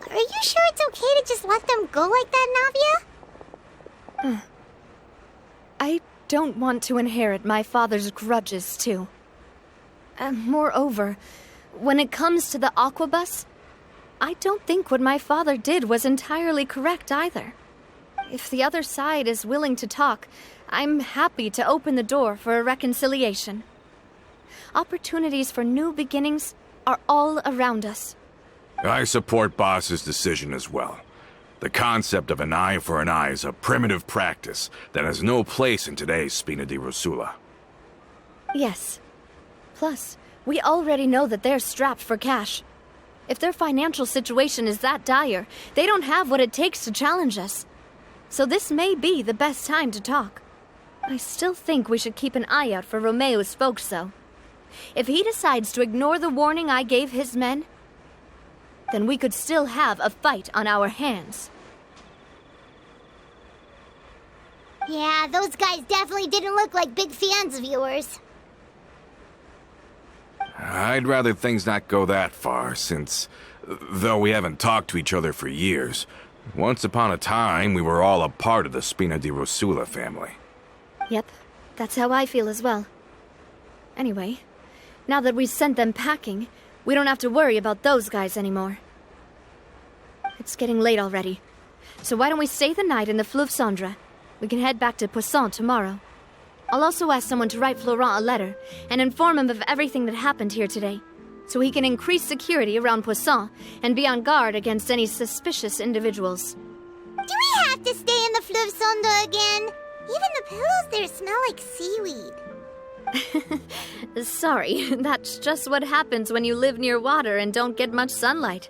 Are you sure it's okay to just let them go like that, Navia? I don't want to inherit my father's grudges, too. Moreover, when it comes to the Aquabus, I don't think what my father did was entirely correct either. If the other side is willing to talk, I'm happy to open the door for a reconciliation. Opportunities for new beginnings are all around us. I support Boss's decision as well. The concept of an eye for an eye is a primitive practice that has no place in today's Spina di Rosula. Yes. Plus, we already know that they're strapped for cash. If their financial situation is that dire, they don't have what it takes to challenge us. So this may be the best time to talk. I still think we should keep an eye out for Romeo's spokes, though. If he decides to ignore the warning I gave his men, then we could still have a fight on our hands. Yeah, those guys definitely didn't look like big fans of yours. I'd rather things not go that far, since, though we haven't talked to each other for years, once upon a time we were all a part of the Spina di Rosula family. Yep, that's how I feel as well. Anyway, now that we've sent them packing, we don't have to worry about those guys anymore. It's getting late already, so why don't we stay the night in the Fleuve Cendre? We can head back to Poisson tomorrow. I'll also ask someone to write Florent a letter and inform him of everything that happened here today, so he can increase security around Poisson and be on guard against any suspicious individuals. Do we have to stay in the Fleuve Cendre again? Even the pillows there smell like seaweed. Sorry, that's just what happens when you live near water and don't get much sunlight.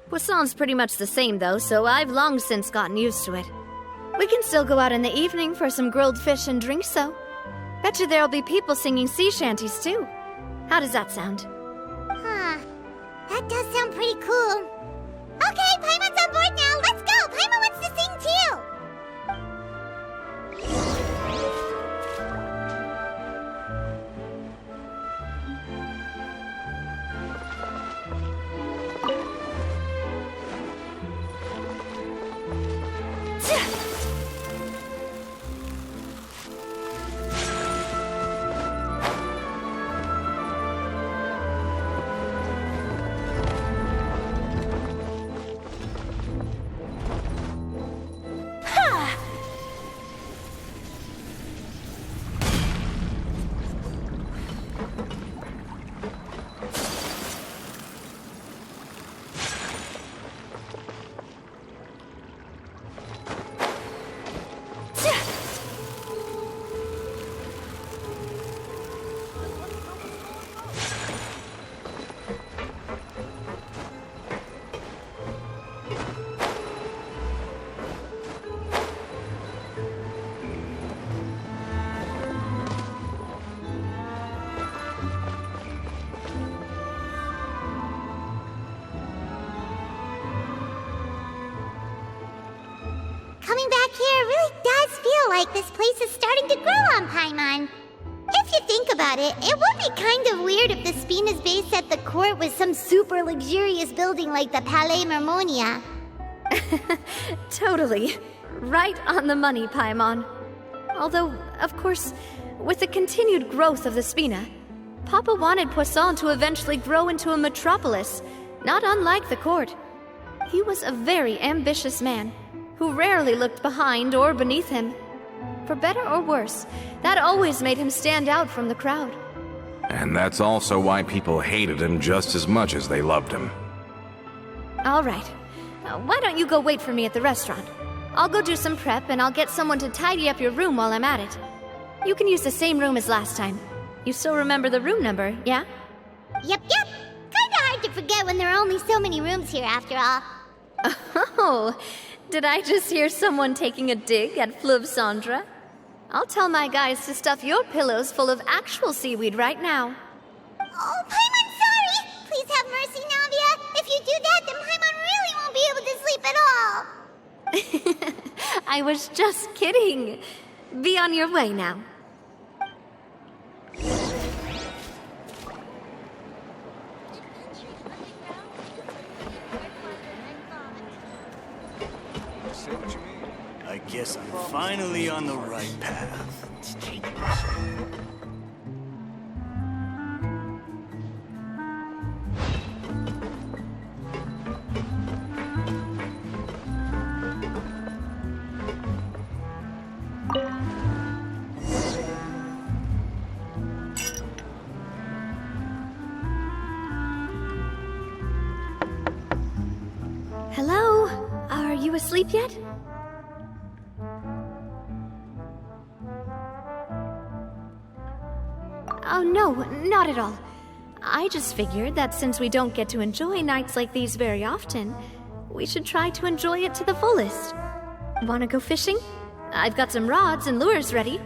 Poisson's pretty much the same though, so I've long since gotten used to it. We can still go out in the evening for some grilled fish and drinks, though. Bet you there'll be people singing sea shanties, too. How does that sound? Huh. That does sound pretty cool. Okay, Paimon's on board now. Let's go. Paimon wants to sing too. Coming back here really does feel like this place is starting to grow on Paimon. If you think about it, it would be kind of weird if the Spina's base at the court was some super luxurious building like the Palais Mermonia. Totally. Right on the money, Paimon. Although, of course, with the continued growth of the Spina, Papa wanted Poisson to eventually grow into a metropolis, not unlike the court. He was a very ambitious man, who rarely looked behind or beneath him. For better or worse, that always made him stand out from the crowd. And that's also why people hated him just as much as they loved him. All right. Why don't you go wait for me at the restaurant? I'll go do some prep and I'll get someone to tidy up your room while I'm at it. You can use the same room as last time. You still remember the room number, yeah? Yep. Kinda hard to forget when there are only so many rooms here after all. Oh, did I just hear someone taking a dig at Fleuve Cendre? I'll tell my guys to stuff your pillows full of actual seaweed right now. Oh, Paimon, sorry! Please have mercy, Navia. If you do that, then Paimon really won't be able to sleep at all. I was just kidding. Be on your way now. I guess I'm finally on the right path. asleep yet? Oh, no, not at all. I just figured that since we don't get to enjoy nights like these very often, we should try to enjoy it to the fullest. Wanna go fishing? I've got some rods and lures ready.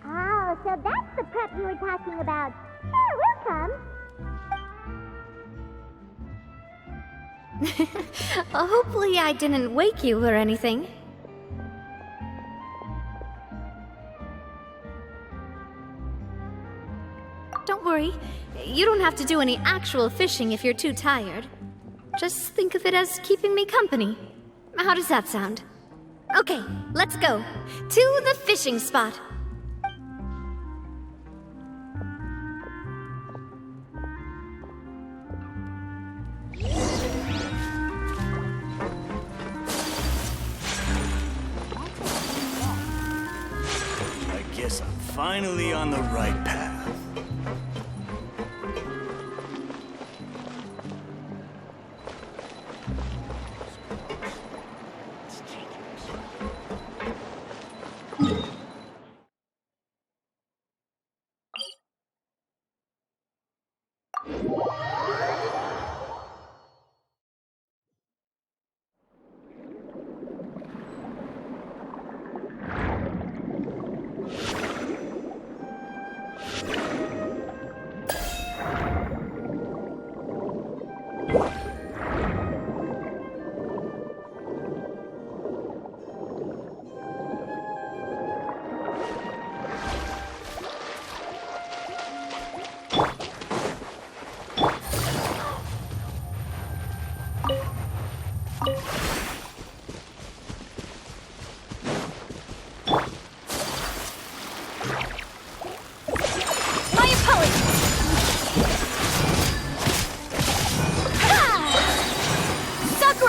Oh, so that's the prep you were talking about. Sure, we'll come. Hopefully I didn't wake you or anything. Don't worry, you don't have to do any actual fishing if you're too tired. Just think of it as keeping me company. How does that sound? Okay, let's go. To the fishing spot. I guess I'm finally on the right path.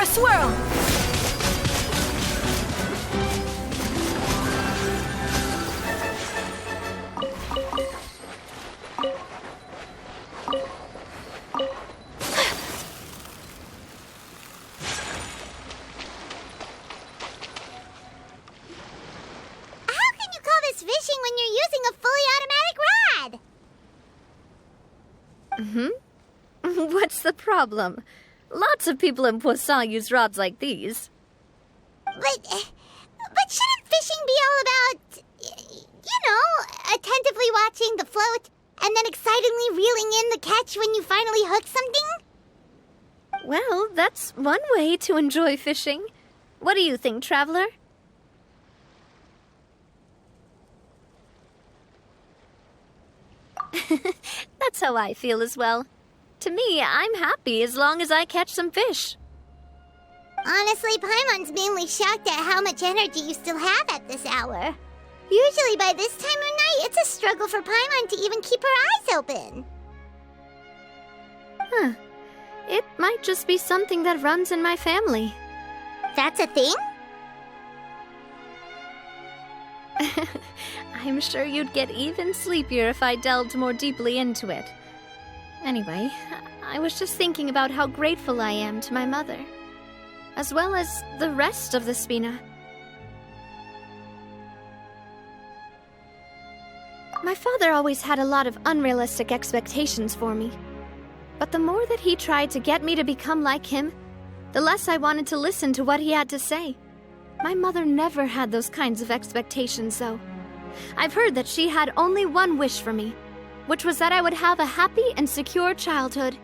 Swirl! Fishing when you're using a fully automatic rod. What's the problem? Lots of people in Poisson use rods like these. But shouldn't fishing be all about, attentively watching the float and then excitedly reeling in the catch when you finally hook something? Well, that's one way to enjoy fishing. What do you think, Traveler? That's how I feel as well. To me, I'm happy as long as I catch some fish. Honestly, Paimon's mainly shocked at how much energy you still have at this hour. Usually by this time of night, it's a struggle for Paimon to even keep her eyes open. Huh. It might just be something that runs in my family. That's a thing? I'm sure you'd get even sleepier if I delved more deeply into it. Anyway, I was just thinking about how grateful I am to my mother, as well as the rest of the Spina. My father always had a lot of unrealistic expectations for me. But the more that he tried to get me to become like him, the less I wanted to listen to what he had to say. My mother never had those kinds of expectations, though. I've heard that she had only one wish for me, which was that I would have a happy and secure childhood.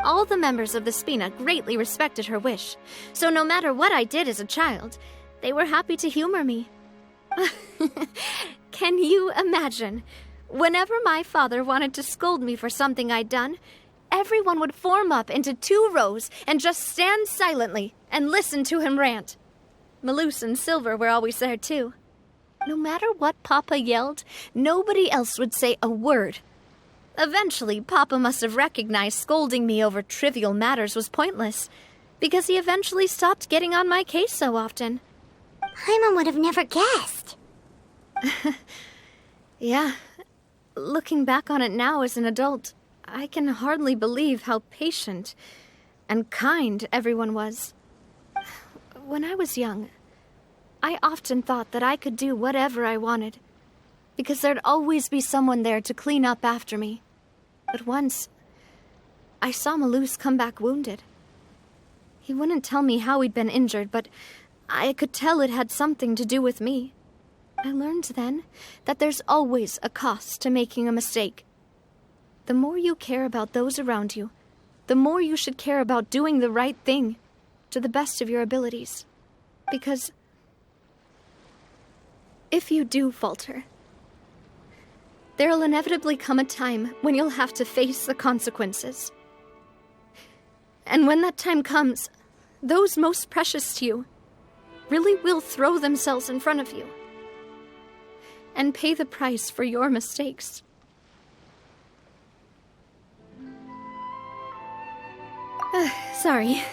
All the members of the Spina greatly respected her wish, so no matter what I did as a child, they were happy to humor me. Can you imagine? Whenever my father wanted to scold me for something I'd done, everyone would form up into 2 rows and just stand silently and listen to him rant. Malouse and Silver were always there, too. No matter what Papa yelled, nobody else would say a word. Eventually, Papa must have recognized scolding me over trivial matters was pointless, because he eventually stopped getting on my case so often. Paimon would have never guessed. Yeah. Looking back on it now as an adult, I can hardly believe how patient and kind everyone was. when I was young, I often thought that I could do whatever I wanted, because there'd always be someone there to clean up after me. But once, I saw Malus come back wounded. He wouldn't tell me how he'd been injured, but I could tell it had something to do with me. I learned then that there's always a cost to making a mistake. The more you care about those around you, the more you should care about doing the right thing to the best of your abilities. Because if you do falter, there'll inevitably come a time when you'll have to face the consequences. And when that time comes, those most precious to you really will throw themselves in front of you and pay the price for your mistakes. Sorry.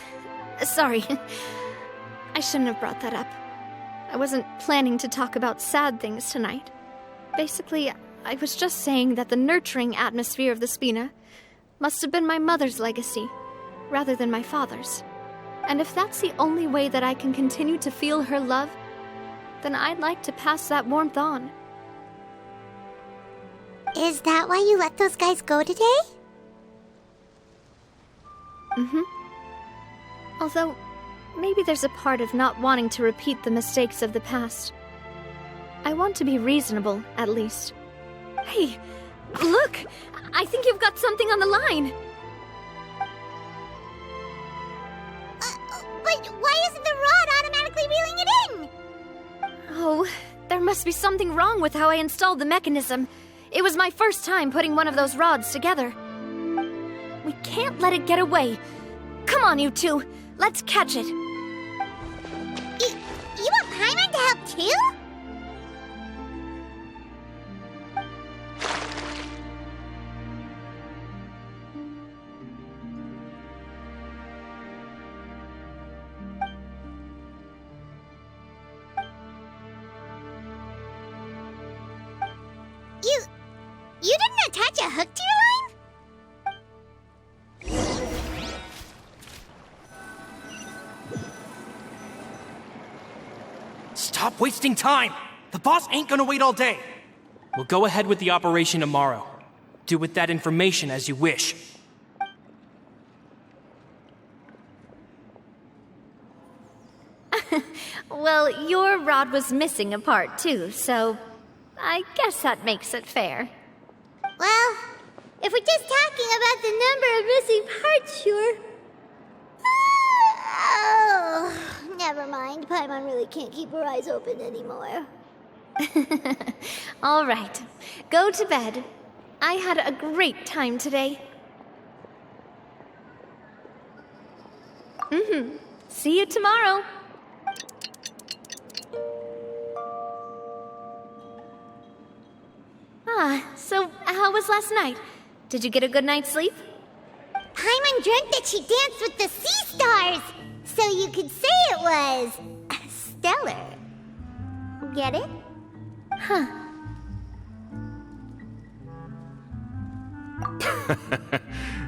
I shouldn't have brought that up. I wasn't planning to talk about sad things tonight. Basically, I was just saying that the nurturing atmosphere of the Spina must have been my mother's legacy, rather than my father's. And if that's the only way that I can continue to feel her love, then I'd like to pass that warmth on. Is that why you let those guys go today? Mm-hmm. Although, maybe there's a part of not wanting to repeat the mistakes of the past. I want to be reasonable, at least. Hey, look! I think you've got something on the line! But why isn't the rod automatically reeling it in? Oh, there must be something wrong with how I installed the mechanism. It was my first time putting one of those rods together. We can't let it get away. Come on, you two. Let's catch it. You want Paimon to help too? You didn't attach a hook to your line? Stop wasting time! The boss ain't gonna wait all day. We'll go ahead with the operation tomorrow. Do with that information as you wish. Well, your rod was missing a part too, so I guess that makes it fair. Well, if we're just talking about the number of missing parts, sure. Oh, never mind. Paimon really can't keep her eyes open anymore. All right, go to bed. I had a great time today. See you tomorrow. So how was last night? Did you get a good night's sleep? Paimon dreamt that she danced with the sea stars, so you could say it was stellar. Get it? Huh.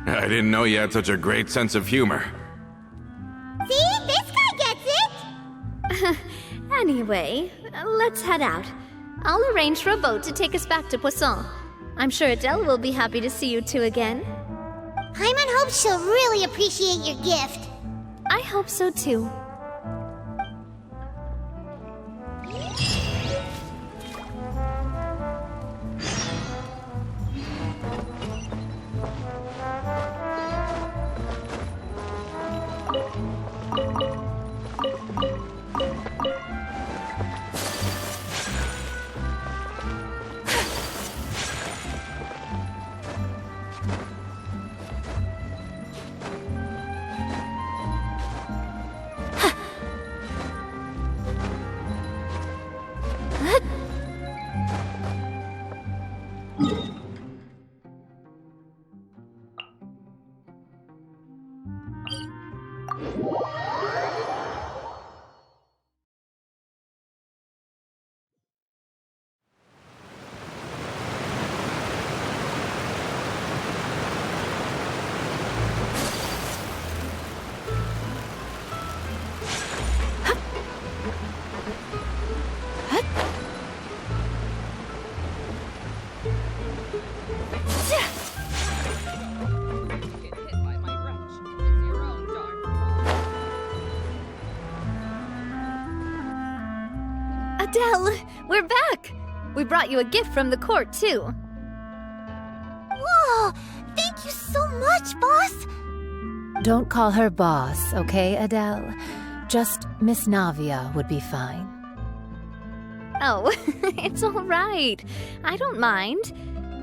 I didn't know you had such a great sense of humor. See? This guy gets it! Anyway, let's head out. I'll arrange for a boat to take us back to Poisson. I'm sure Adele will be happy to see you two again. Paimon hopes she'll really appreciate your gift. I hope so too. Adele, we're back! We brought you a gift from the court, too. Whoa! Thank you so much, boss! Don't call her boss, okay, Adele? Just Miss Navia would be fine. Oh, it's all right. I don't mind.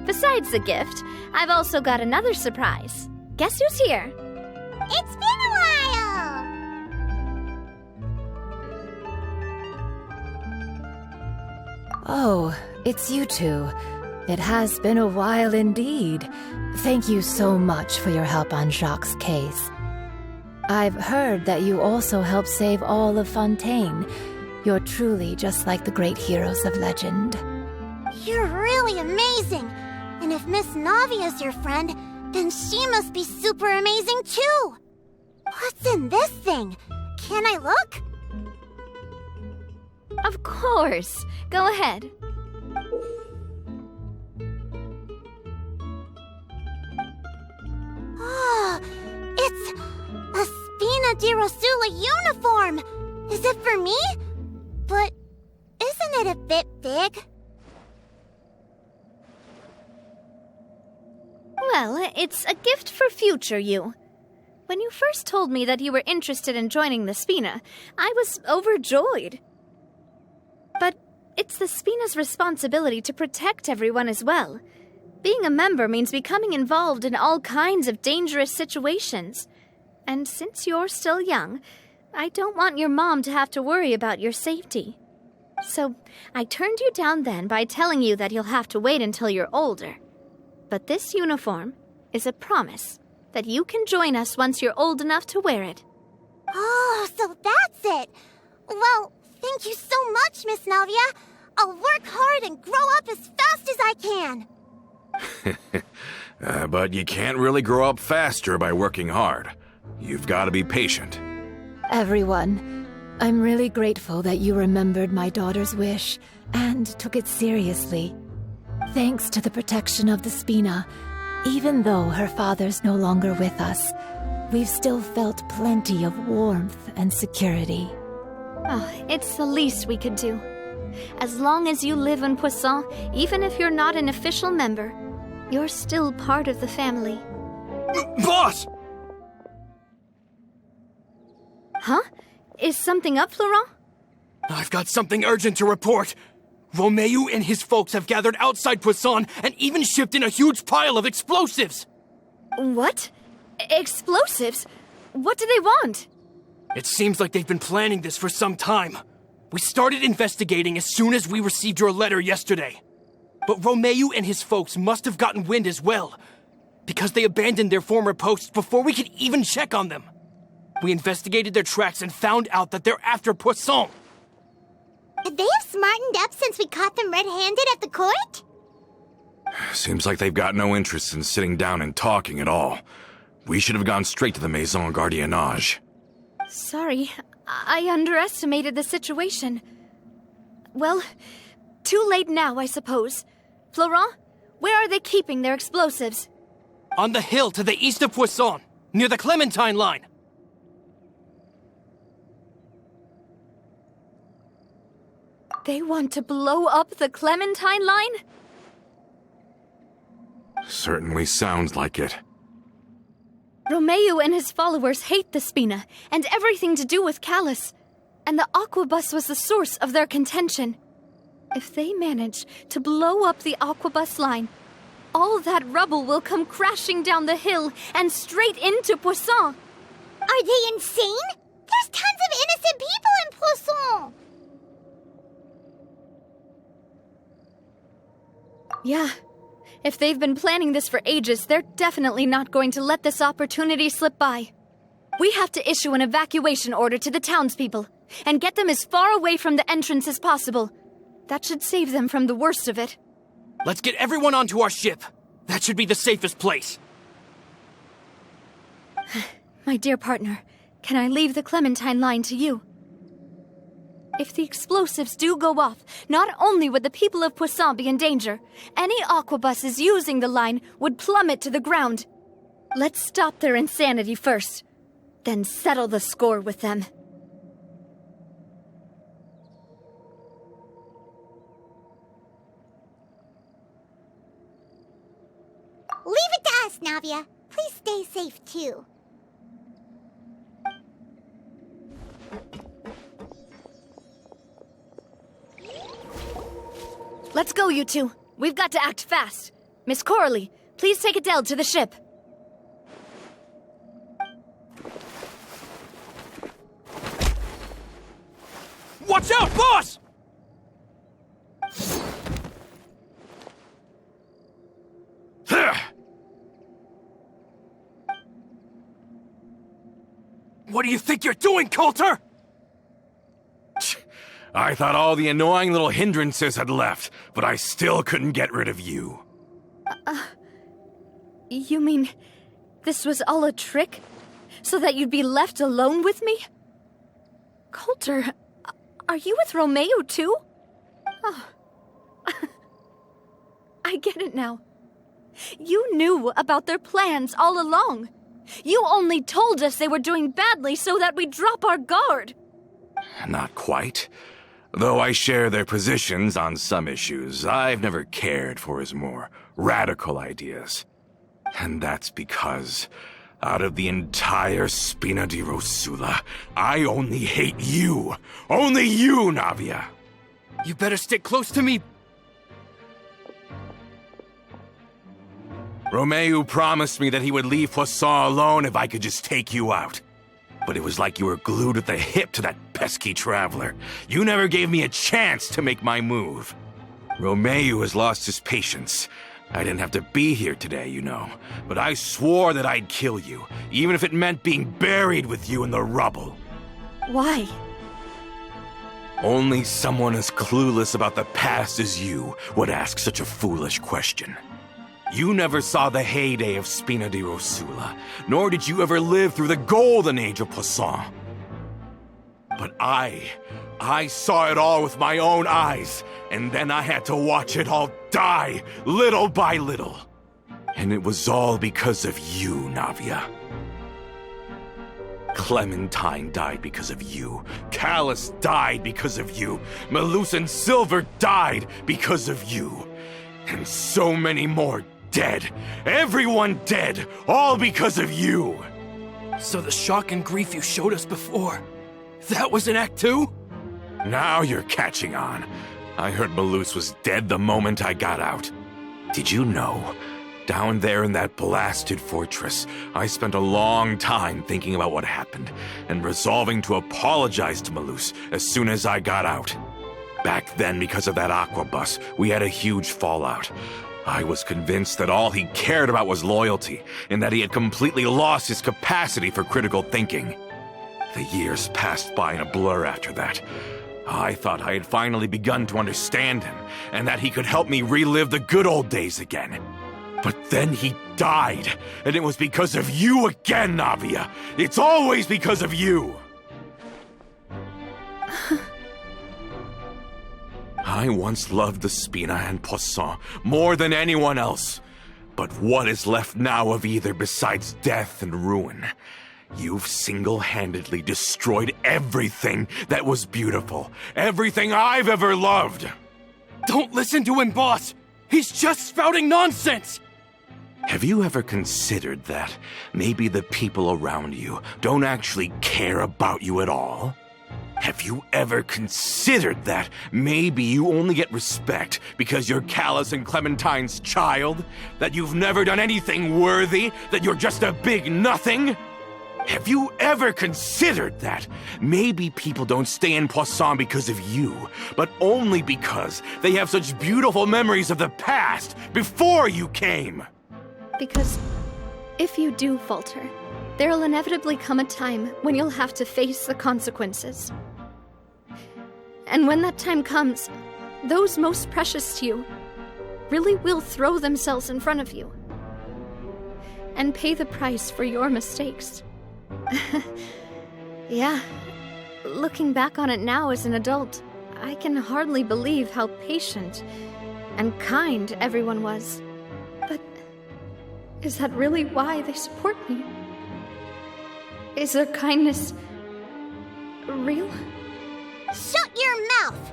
Besides the gift, I've also got another surprise. Guess who's here? It's been a while! Oh, it's you two. It has been a while indeed. Thank you so much for your help on Jacques' case. I've heard that you also helped save all of Fontaine. You're truly just like the great heroes of legend. You're really amazing! And if Miss Navia's your friend, then she must be super amazing too! What's in this thing? Can I look? Of course. Go ahead. Oh, it's a Spina di Rosula uniform! Is it for me? But isn't it a bit big? Well, it's a gift for future you. When you first told me that you were interested in joining the Spina, I was overjoyed. But it's the Spina's responsibility to protect everyone as well. Being a member means becoming involved in all kinds of dangerous situations. And since you're still young, I don't want your mom to have to worry about your safety. So I turned you down then by telling you that you'll have to wait until you're older. But this uniform is a promise that you can join us once you're old enough to wear it. Oh, so that's it! Well, thank you so much, Miss Navia. I'll work hard and grow up as fast as I can. But you can't really grow up faster by working hard. You've got to be patient. Everyone, I'm really grateful that you remembered my daughter's wish and took it seriously. Thanks to the protection of the Spina, even though her father's no longer with us, we've still felt plenty of warmth and security. Oh, it's the least we could do. As long as you live in Poisson, even if you're not an official member, you're still part of the family. Boss! Huh? Is something up, Florent? I've got something urgent to report. Romeu and his folks have gathered outside Poisson and even shipped in a huge pile of explosives. What? Explosives? What do they want? It seems like they've been planning this for some time. We started investigating as soon as we received your letter yesterday. But Romeu and his folks must have gotten wind as well, because they abandoned their former posts before we could even check on them. We investigated their tracks and found out that they're after Poisson. They have smartened up since we caught them red-handed at the court? Seems like they've got no interest in sitting down and talking at all. We should have gone straight to the Maison Gardiennage. Sorry, I underestimated the situation. Well, too late now, I suppose. Florent, where are they keeping their explosives? On the hill to the east of Poisson, near the Clementine line. They want to blow up the Clementine line? Certainly sounds like it. Romeu and his followers hate the Spina and everything to do with Callus. And the Aquabus was the source of their contention. If they manage to blow up the Aquabus line, all that rubble will come crashing down the hill and straight into Poisson. Are they insane? There's tons of innocent people in Poisson! Yeah. If they've been planning this for ages, they're definitely not going to let this opportunity slip by. We have to issue an evacuation order to the townspeople and get them as far away from the entrance as possible. That should save them from the worst of it. Let's get everyone onto our ship. That should be the safest place. My dear partner, can I leave the Clementine line to you? If the explosives do go off, not only would the people of Poisson be in danger, any aquabuses using the line would plummet to the ground. Let's stop their insanity first, then settle the score with them. Miss Navia. Please stay safe, too. Let's go, you two. We've got to act fast. Miss Coralie, please take Adele to the ship. Watch out, boss! What do you think you're doing, Coulter? I thought all the annoying little hindrances had left, but I still couldn't get rid of you. You mean this was all a trick? So that you'd be left alone with me? Coulter, are you with Romeo too? Oh. I get it now. You knew about their plans all along. You only told us they were doing badly so that we'd drop our guard. Not quite. Though I share their positions on some issues, I've never cared for his more radical ideas. And that's because, out of the entire Spina di Rosula, I only hate you. Only you, Navia. You better stick close to me. Romeo promised me that he would leave Poisson alone if I could just take you out. But it was like you were glued at the hip to that pesky traveler. You never gave me a chance to make my move. Romeo has lost his patience. I didn't have to be here today, you know. But I swore that I'd kill you, even if it meant being buried with you in the rubble. Why? Only someone as clueless about the past as you would ask such a foolish question. You never saw the heyday of Spina di Rosula, nor did you ever live through the golden age of Poisson. But I saw it all with my own eyes, and then I had to watch it all die, little by little. And it was all because of you, Navia. Clementine died because of you. Callus died because of you. Malus and Silver died because of you. And so many more dead. Everyone dead. All because of you. So the shock and grief you showed us before, that was in Act 2? Now you're catching on. I heard Malus was dead the moment I got out. Did you know? Down there in that blasted fortress, I spent a long time thinking about what happened and resolving to apologize to Malus as soon as I got out. Back then, because of that aquabus, we had a huge fallout. I was convinced that all he cared about was loyalty, and that he had completely lost his capacity for critical thinking. The years passed by in a blur after that. I thought I had finally begun to understand him, and that he could help me relive the good old days again. But then he died, and it was because of you again, Navia. It's always because of you. I once loved the Spina and Poisson more than anyone else. But what is left now of either besides death and ruin? You've single-handedly destroyed everything that was beautiful. Everything I've ever loved. Don't listen to him, boss! He's just spouting nonsense! Have you ever considered that maybe the people around you don't actually care about you at all? Have you ever considered that maybe you only get respect because you're Callus and Clementine's child? That you've never done anything worthy? That you're just a big nothing? Have you ever considered that maybe people don't stay in Poisson because of you, but only because they have such beautiful memories of the past before you came? Because if you do falter, there'll inevitably come a time when you'll have to face the consequences. And when that time comes, those most precious to you really will throw themselves in front of you and pay the price for your mistakes. Yeah, looking back on it now as an adult, I can hardly believe how patient and kind everyone was. But is that really why they support me? Is their kindness real? Shut your mouth!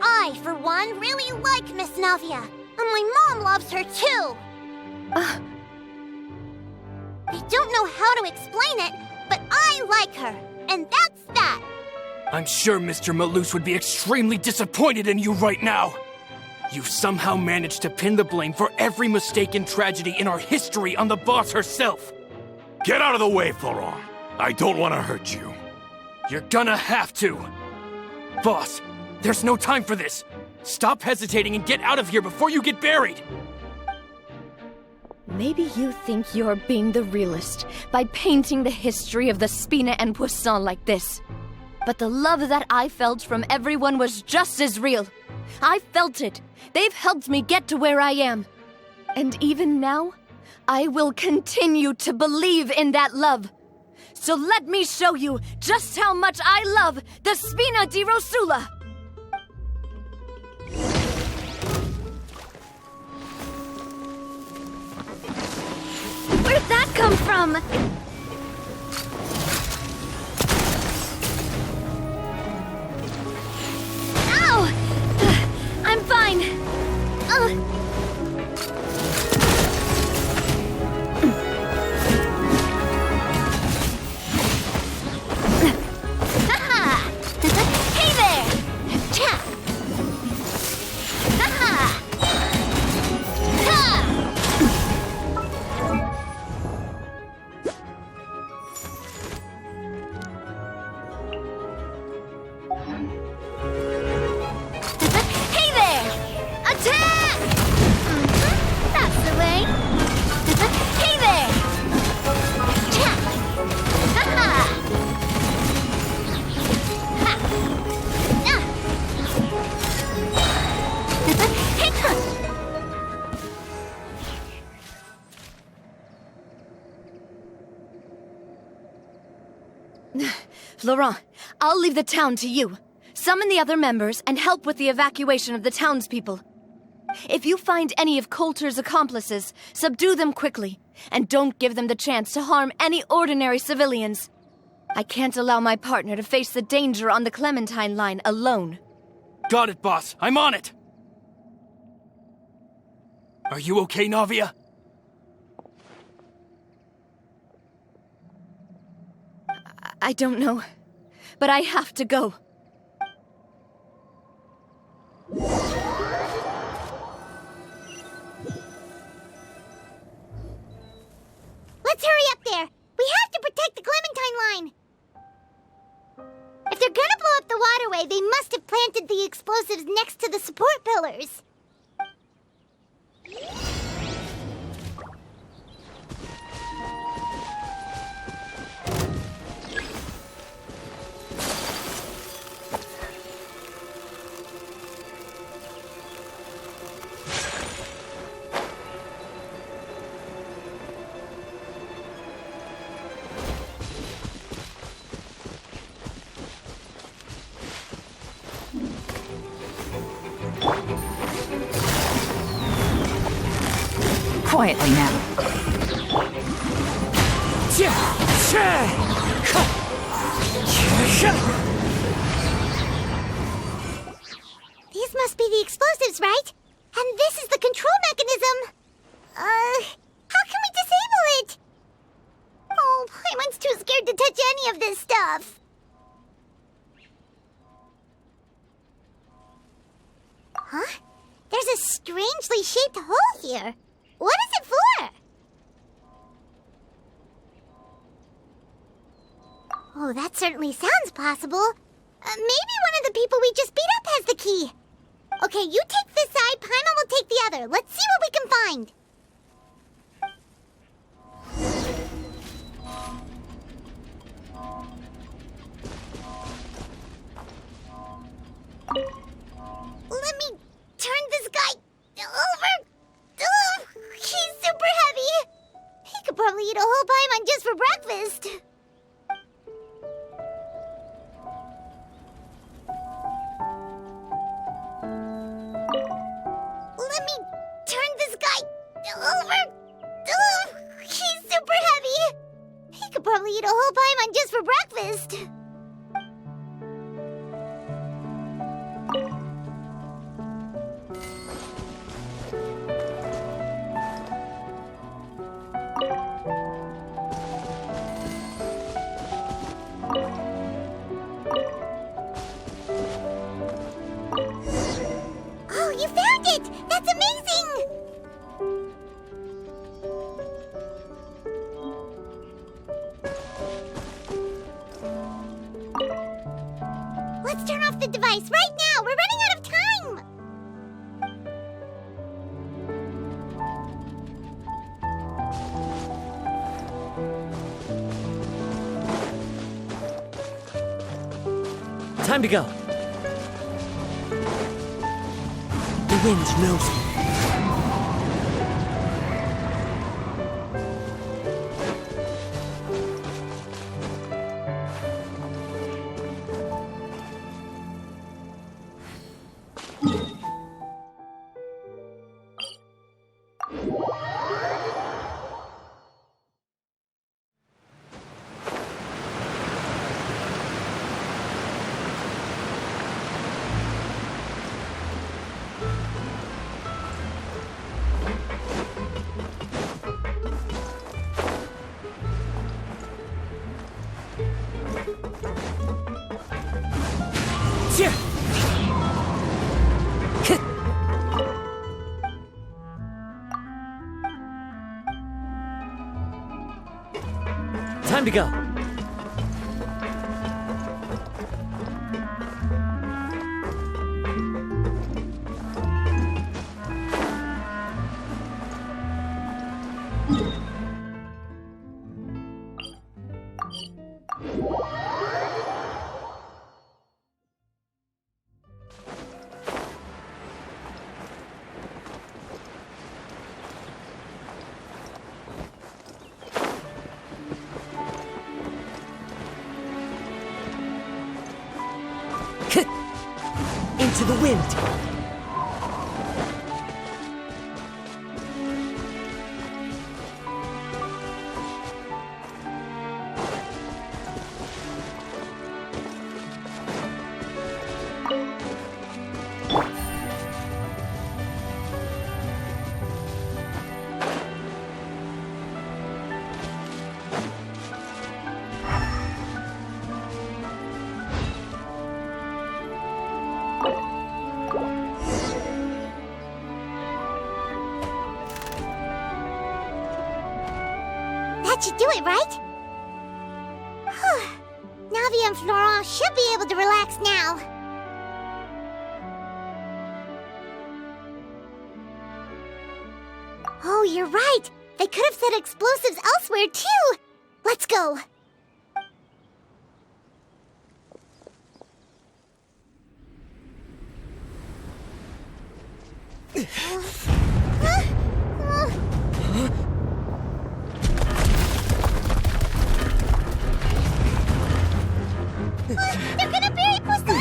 I, for one, really like Miss Navia. And my mom loves her too! I don't know how to explain it, but I like her, and that's that. I'm sure Mr. Malus would be extremely disappointed in you right now. You've somehow managed to pin the blame for every mistake and tragedy in our history on the boss herself. Get out of the way, Florent. I don't want to hurt you. You're gonna have to. Boss, there's no time for this. Stop hesitating and get out of here before you get buried. Maybe you think you're being the realist by painting the history of the Spina and Poisson like this. But the love that I felt from everyone was just as real. I felt it. They've helped me get to where I am. And even now, I will continue to believe in that love. So let me show you just how much I love the Spina di Rosula. Where'd that come from? Ow! I'm fine. Hey there! Cha! Ha! Hey there! Attack! That's the way. Hey there! Cha! Ha! Florent, I'll leave the town to you. Summon the other members and help with the evacuation of the townspeople. If you find any of Coulter's accomplices, subdue them quickly, and don't give them the chance to harm any ordinary civilians. I can't allow my partner to face the danger on the Clementine line alone. Got it, boss. I'm on it. Are you okay, Navia? I don't know, but I have to go. Let's hurry up there. We have to protect the Clementine line. If they're gonna blow up the waterway, they must have planted the explosives next to the support pillars. Quietly now. These must be the explosives, right? And this is the control mechanism. How can we disable it? Oh, Paimon's too scared to touch any of this stuff. Huh? There's a strangely shaped hole here. What is it for? Oh, that certainly sounds possible. Maybe one of the people we just beat up has the key. Okay, you take this side, Paimon will take the other. Let's see what we can find. Let me turn this guy over. Ugh, he's super heavy. He could probably eat a whole Paimon just for breakfast. Let me turn this guy over. Ugh, he's super heavy. He could probably eat a whole Paimon just for breakfast. it! That's amazing! Let's turn off the device right now! We're running out of time! Time to go. The wind knows me. Time to go. Into the wind. That should do it, right? Navia and Florent should be able to relax now. Oh, you're right. They could have set explosives elsewhere, too. Let's go. They're gonna bury Poisson!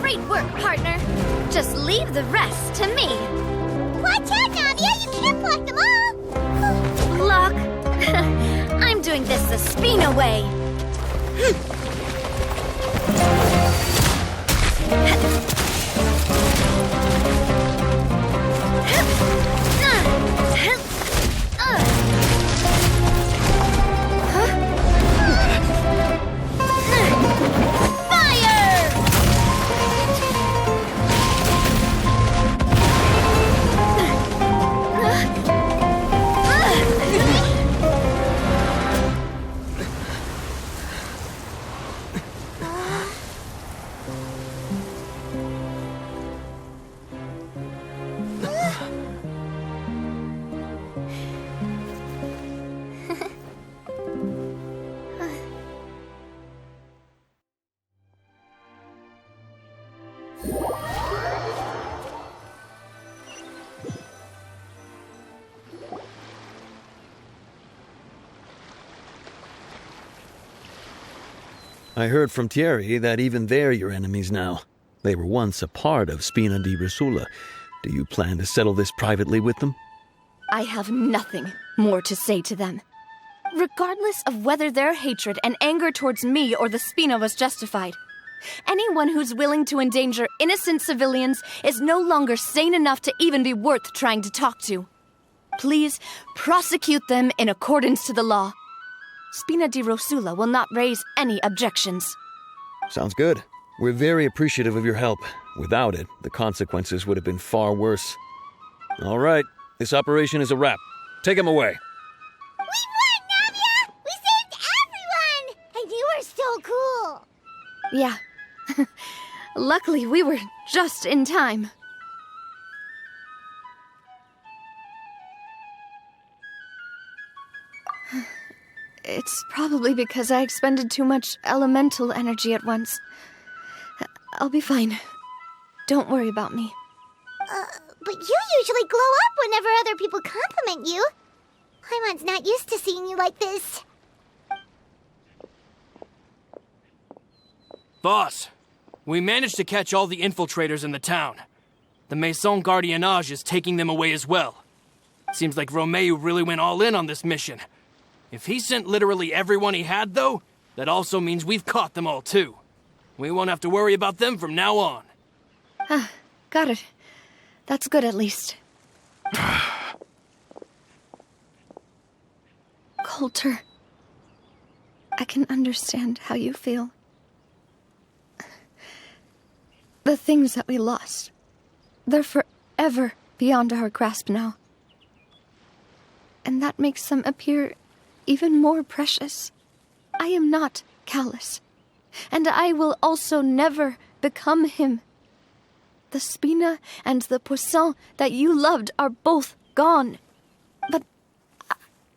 Great work, partner. Just leave the rest to me. Watch out, Navia! You can't block them all! Block? I'm doing this the Spina way. I heard from Thierry that even they're your enemies now. They were once a part of Spina di Rosula. Do you plan to settle this privately with them? I have nothing more to say to them. Regardless of whether their hatred and anger towards me or the Spina was justified, Anyone who's willing to endanger innocent civilians is no longer sane enough to even be worth trying to talk to. Please prosecute them in accordance to the law. Spina di Rosula will not raise any objections. Sounds good. We're very appreciative of your help. Without it, the consequences would have been far worse. All right, this operation is a wrap. Take him away. We won, Navia! We saved everyone! And you were so cool! Yeah. Luckily, we were just in time. It's probably because I expended too much elemental energy at once. I'll be fine. Don't worry about me. But you usually glow up whenever other people compliment you. Paimon's not used to seeing you like this. Boss, we managed to catch all the infiltrators in the town. The Maison Gardiennage is taking them away as well. Seems like Romeu really went all in on this mission. If he sent literally everyone he had, though, that also means we've caught them all, too. We won't have to worry about them from now on. Got it. That's good, at least. Coulter, I can understand how you feel. The things that we lost, they're forever beyond our grasp now. And that makes them appear even more precious. I am not callous, and I will also never become him. The Spina and the Poisson that you loved are both gone. But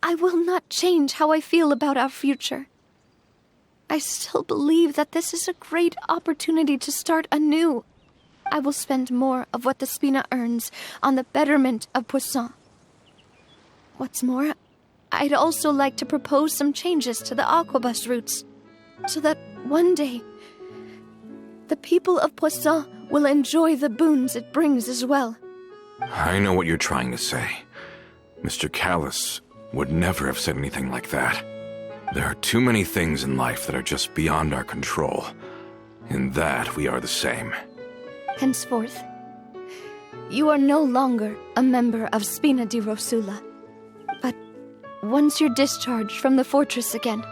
I will not change how I feel about our future. I still believe that this is a great opportunity to start anew. I will spend more of what the Spina earns on the betterment of Poisson. What's more, I'd also like to propose some changes to the Aquabus routes, so that one day, the people of Poisson will enjoy the boons it brings as well. I know what you're trying to say. Mr. Callus would never have said anything like that. There are too many things in life that are just beyond our control. In that, we are the same. Henceforth, you are no longer a member of Spina di Rosula. But once you're discharged from the fortress again,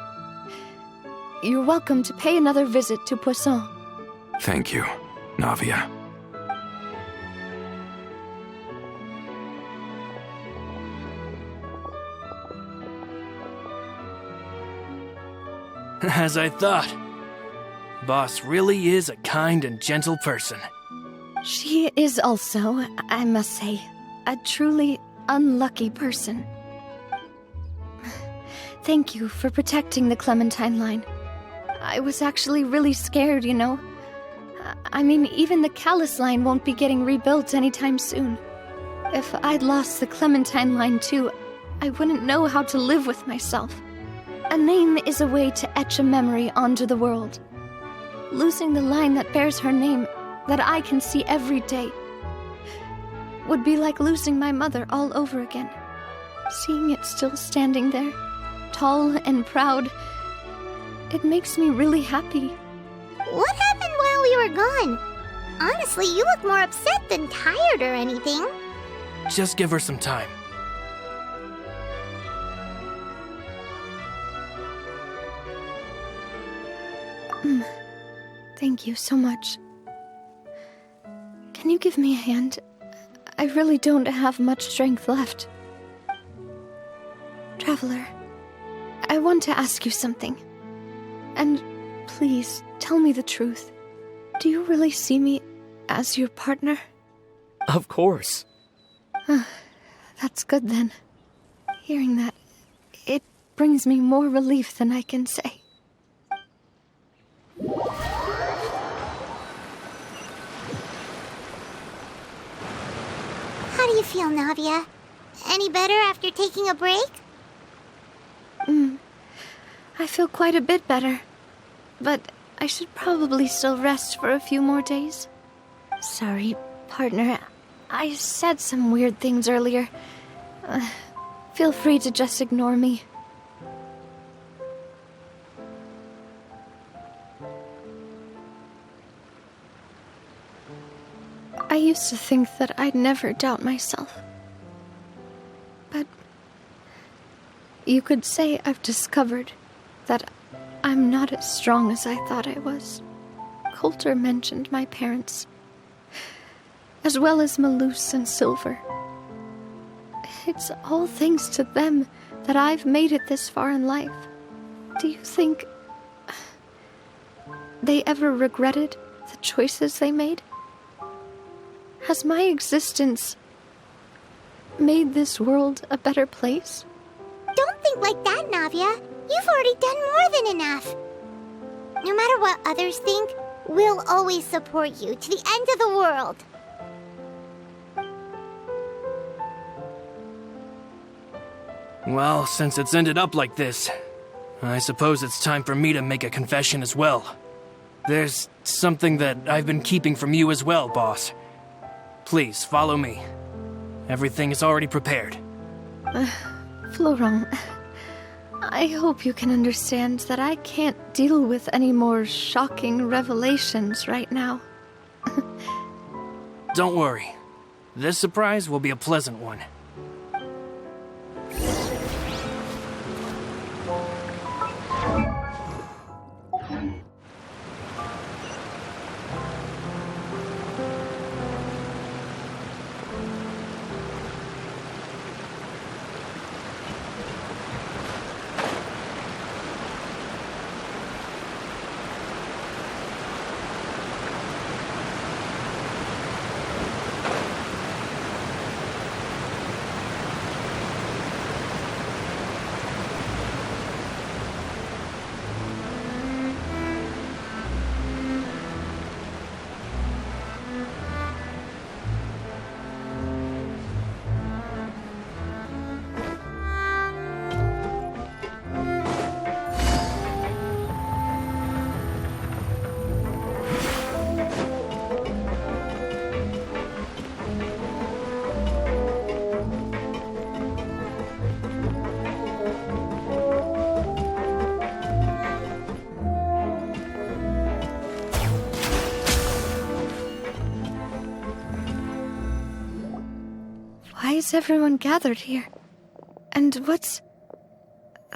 you're welcome to pay another visit to Poisson. Thank you, Navia. As I thought. Boss really is a kind and gentle person. She is also, I must say, a truly unlucky person. Thank you for protecting the Clementine line. I was actually really scared, you know. I mean, even the Callus line won't be getting rebuilt anytime soon. If I'd lost the Clementine line too, I wouldn't know how to live with myself. A name is a way to etch a memory onto the world. Losing the line that bears her name, that I can see every day, would be like losing my mother all over again. Seeing it still standing there, tall and proud, it makes me really happy. What happened while we were gone? Honestly, you look more upset than tired or anything. Just give her some time. Thank you so much. Can you give me a hand? I really don't have much strength left. Traveler, I want to ask you something. And please, tell me the truth. Do you really see me as your partner? Of course. That's good then. Hearing that, it brings me more relief than I can say. How do you feel, Navia? Any better after taking a break? I feel quite a bit better. But I should probably still rest for a few more days. Sorry, partner. I said some weird things earlier. Feel free to just ignore me. I used to think that I'd never doubt myself. But you could say I've discovered that I'm not as strong as I thought I was. Coulter mentioned my parents, as well as Malus and Silver. It's all thanks to them that I've made it this far in life. Do you think they ever regretted the choices they made? Has my existence made this world a better place? Don't think like that, Navia. You've already done more than enough. No matter what others think, we'll always support you to the end of the world. Well, since it's ended up like this, I suppose it's time for me to make a confession as well. There's something that I've been keeping from you as well, boss. Please, follow me. Everything is already prepared. Florent, I hope you can understand that I can't deal with any more shocking revelations right now. Don't worry. This surprise will be a pleasant one. Why is everyone gathered here? And what's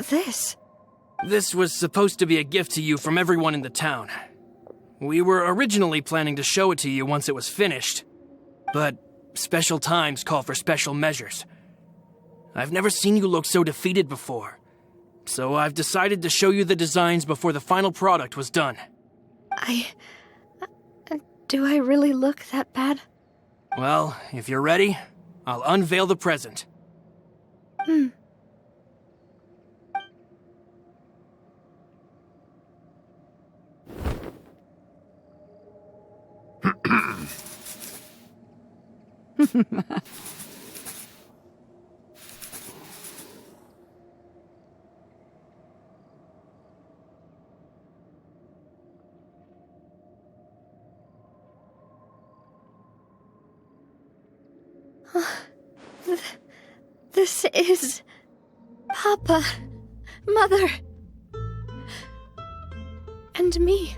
this? This was supposed to be a gift to you from everyone in the town. We were originally planning to show it to you once it was finished, but special times call for special measures. I've never seen you look so defeated before, so I've decided to show you the designs before the final product was done. Do I really look that bad? Well, if you're ready, I'll unveil the present. This is Papa, Mother, and me.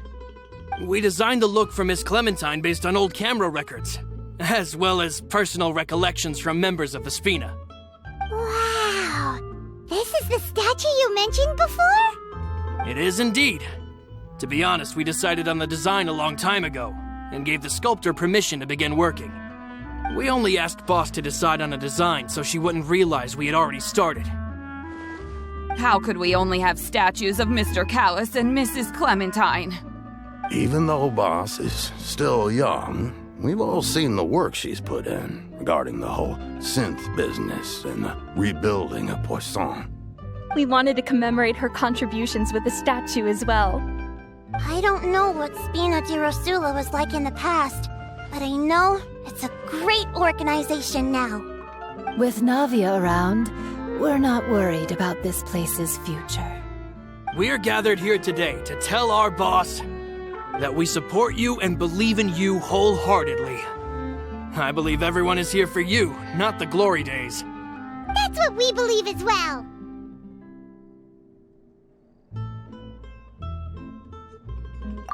We designed the look for Miss Clementine based on old camera records, as well as personal recollections from members of the Spina. Wow! This is the statue you mentioned before? It is indeed. To be honest, we decided on the design a long time ago, and gave the sculptor permission to begin working. We only asked Boss to decide on a design so she wouldn't realize we had already started. How could we only have statues of Mr. Callis and Mrs. Clementine? Even though Boss is still young, we've all seen the work she's put in regarding the whole synth business and the rebuilding of Poisson. We wanted to commemorate her contributions with a statue as well. I don't know what Spina di Rosula was like in the past, but I know it's a great organization now. With Navia around, we're not worried about this place's future. We're gathered here today to tell our boss that we support you and believe in you wholeheartedly. I believe everyone is here for you, not the glory days. That's what we believe as well.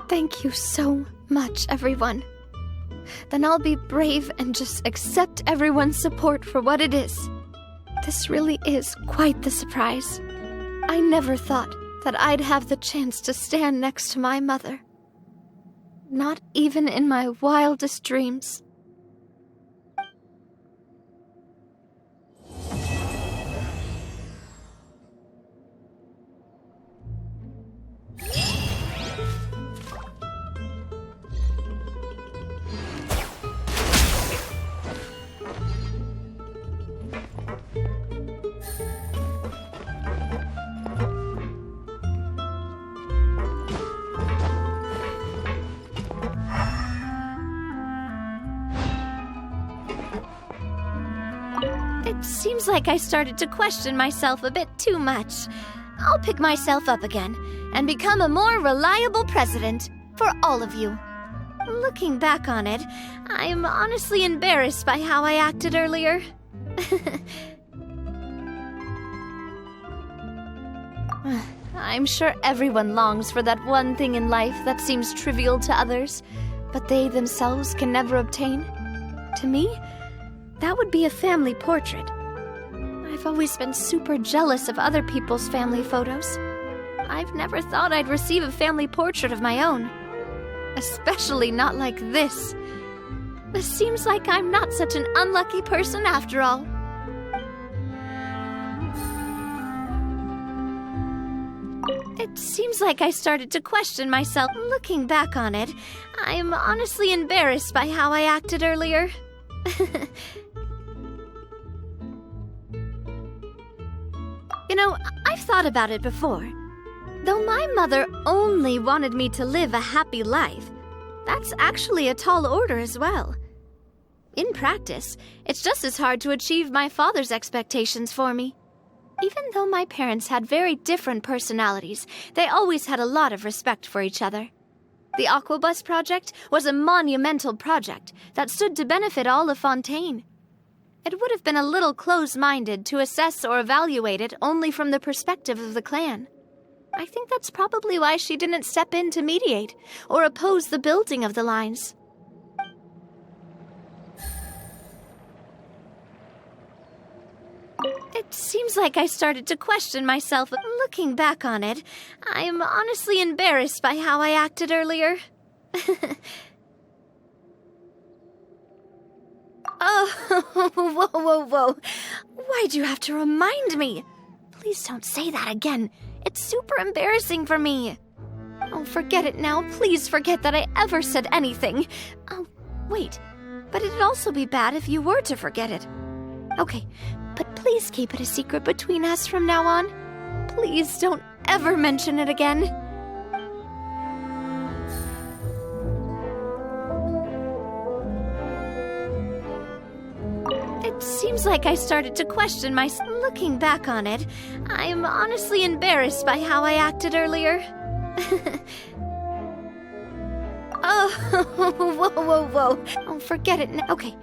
Thank you so much, everyone. then I'll be brave and just accept everyone's support for what it is. This really is quite the surprise. I never thought that I'd have the chance to stand next to my mother. Not even in my wildest dreams. It seems like I started to question myself a bit too much. I'll pick myself up again and become a more reliable president for all of you. Looking back on it, I'm honestly embarrassed by how I acted earlier. I'm sure everyone longs for that one thing in life that seems trivial to others, but they themselves can never obtain. To me, that would be a family portrait. I've always been super jealous of other people's family photos. I've never thought I'd receive a family portrait of my own. Especially not like this. It seems like I'm not such an unlucky person after all. It seems like I started to question myself. Looking back on it, I'm honestly embarrassed by how I acted earlier. You know, I've thought about it before. Though my mother only wanted me to live a happy life, that's actually a tall order as well. In practice, it's just as hard to achieve my father's expectations for me. Even though my parents had very different personalities, they always had a lot of respect for each other. The Aquabus project was a monumental project that stood to benefit all of Fontaine. It would have been a little close-minded to assess or evaluate it only from the perspective of the clan. I think that's probably why she didn't step in to mediate or oppose the building of the lines. It seems like I started to question myself. Looking back on it, I'm honestly embarrassed by how I acted earlier. Oh, whoa. Why'd you have to remind me? Please don't say that again. It's super embarrassing for me. Oh, forget it now. Please forget that I ever said anything. Oh, wait. But it'd also be bad if you were to forget it. Okay, but please keep it a secret between us from now on. Please don't ever mention it again. It seems like I started to question myself. Looking back on it, I'm honestly embarrassed by how I acted earlier. Oh, whoa. Oh, forget it now. Okay,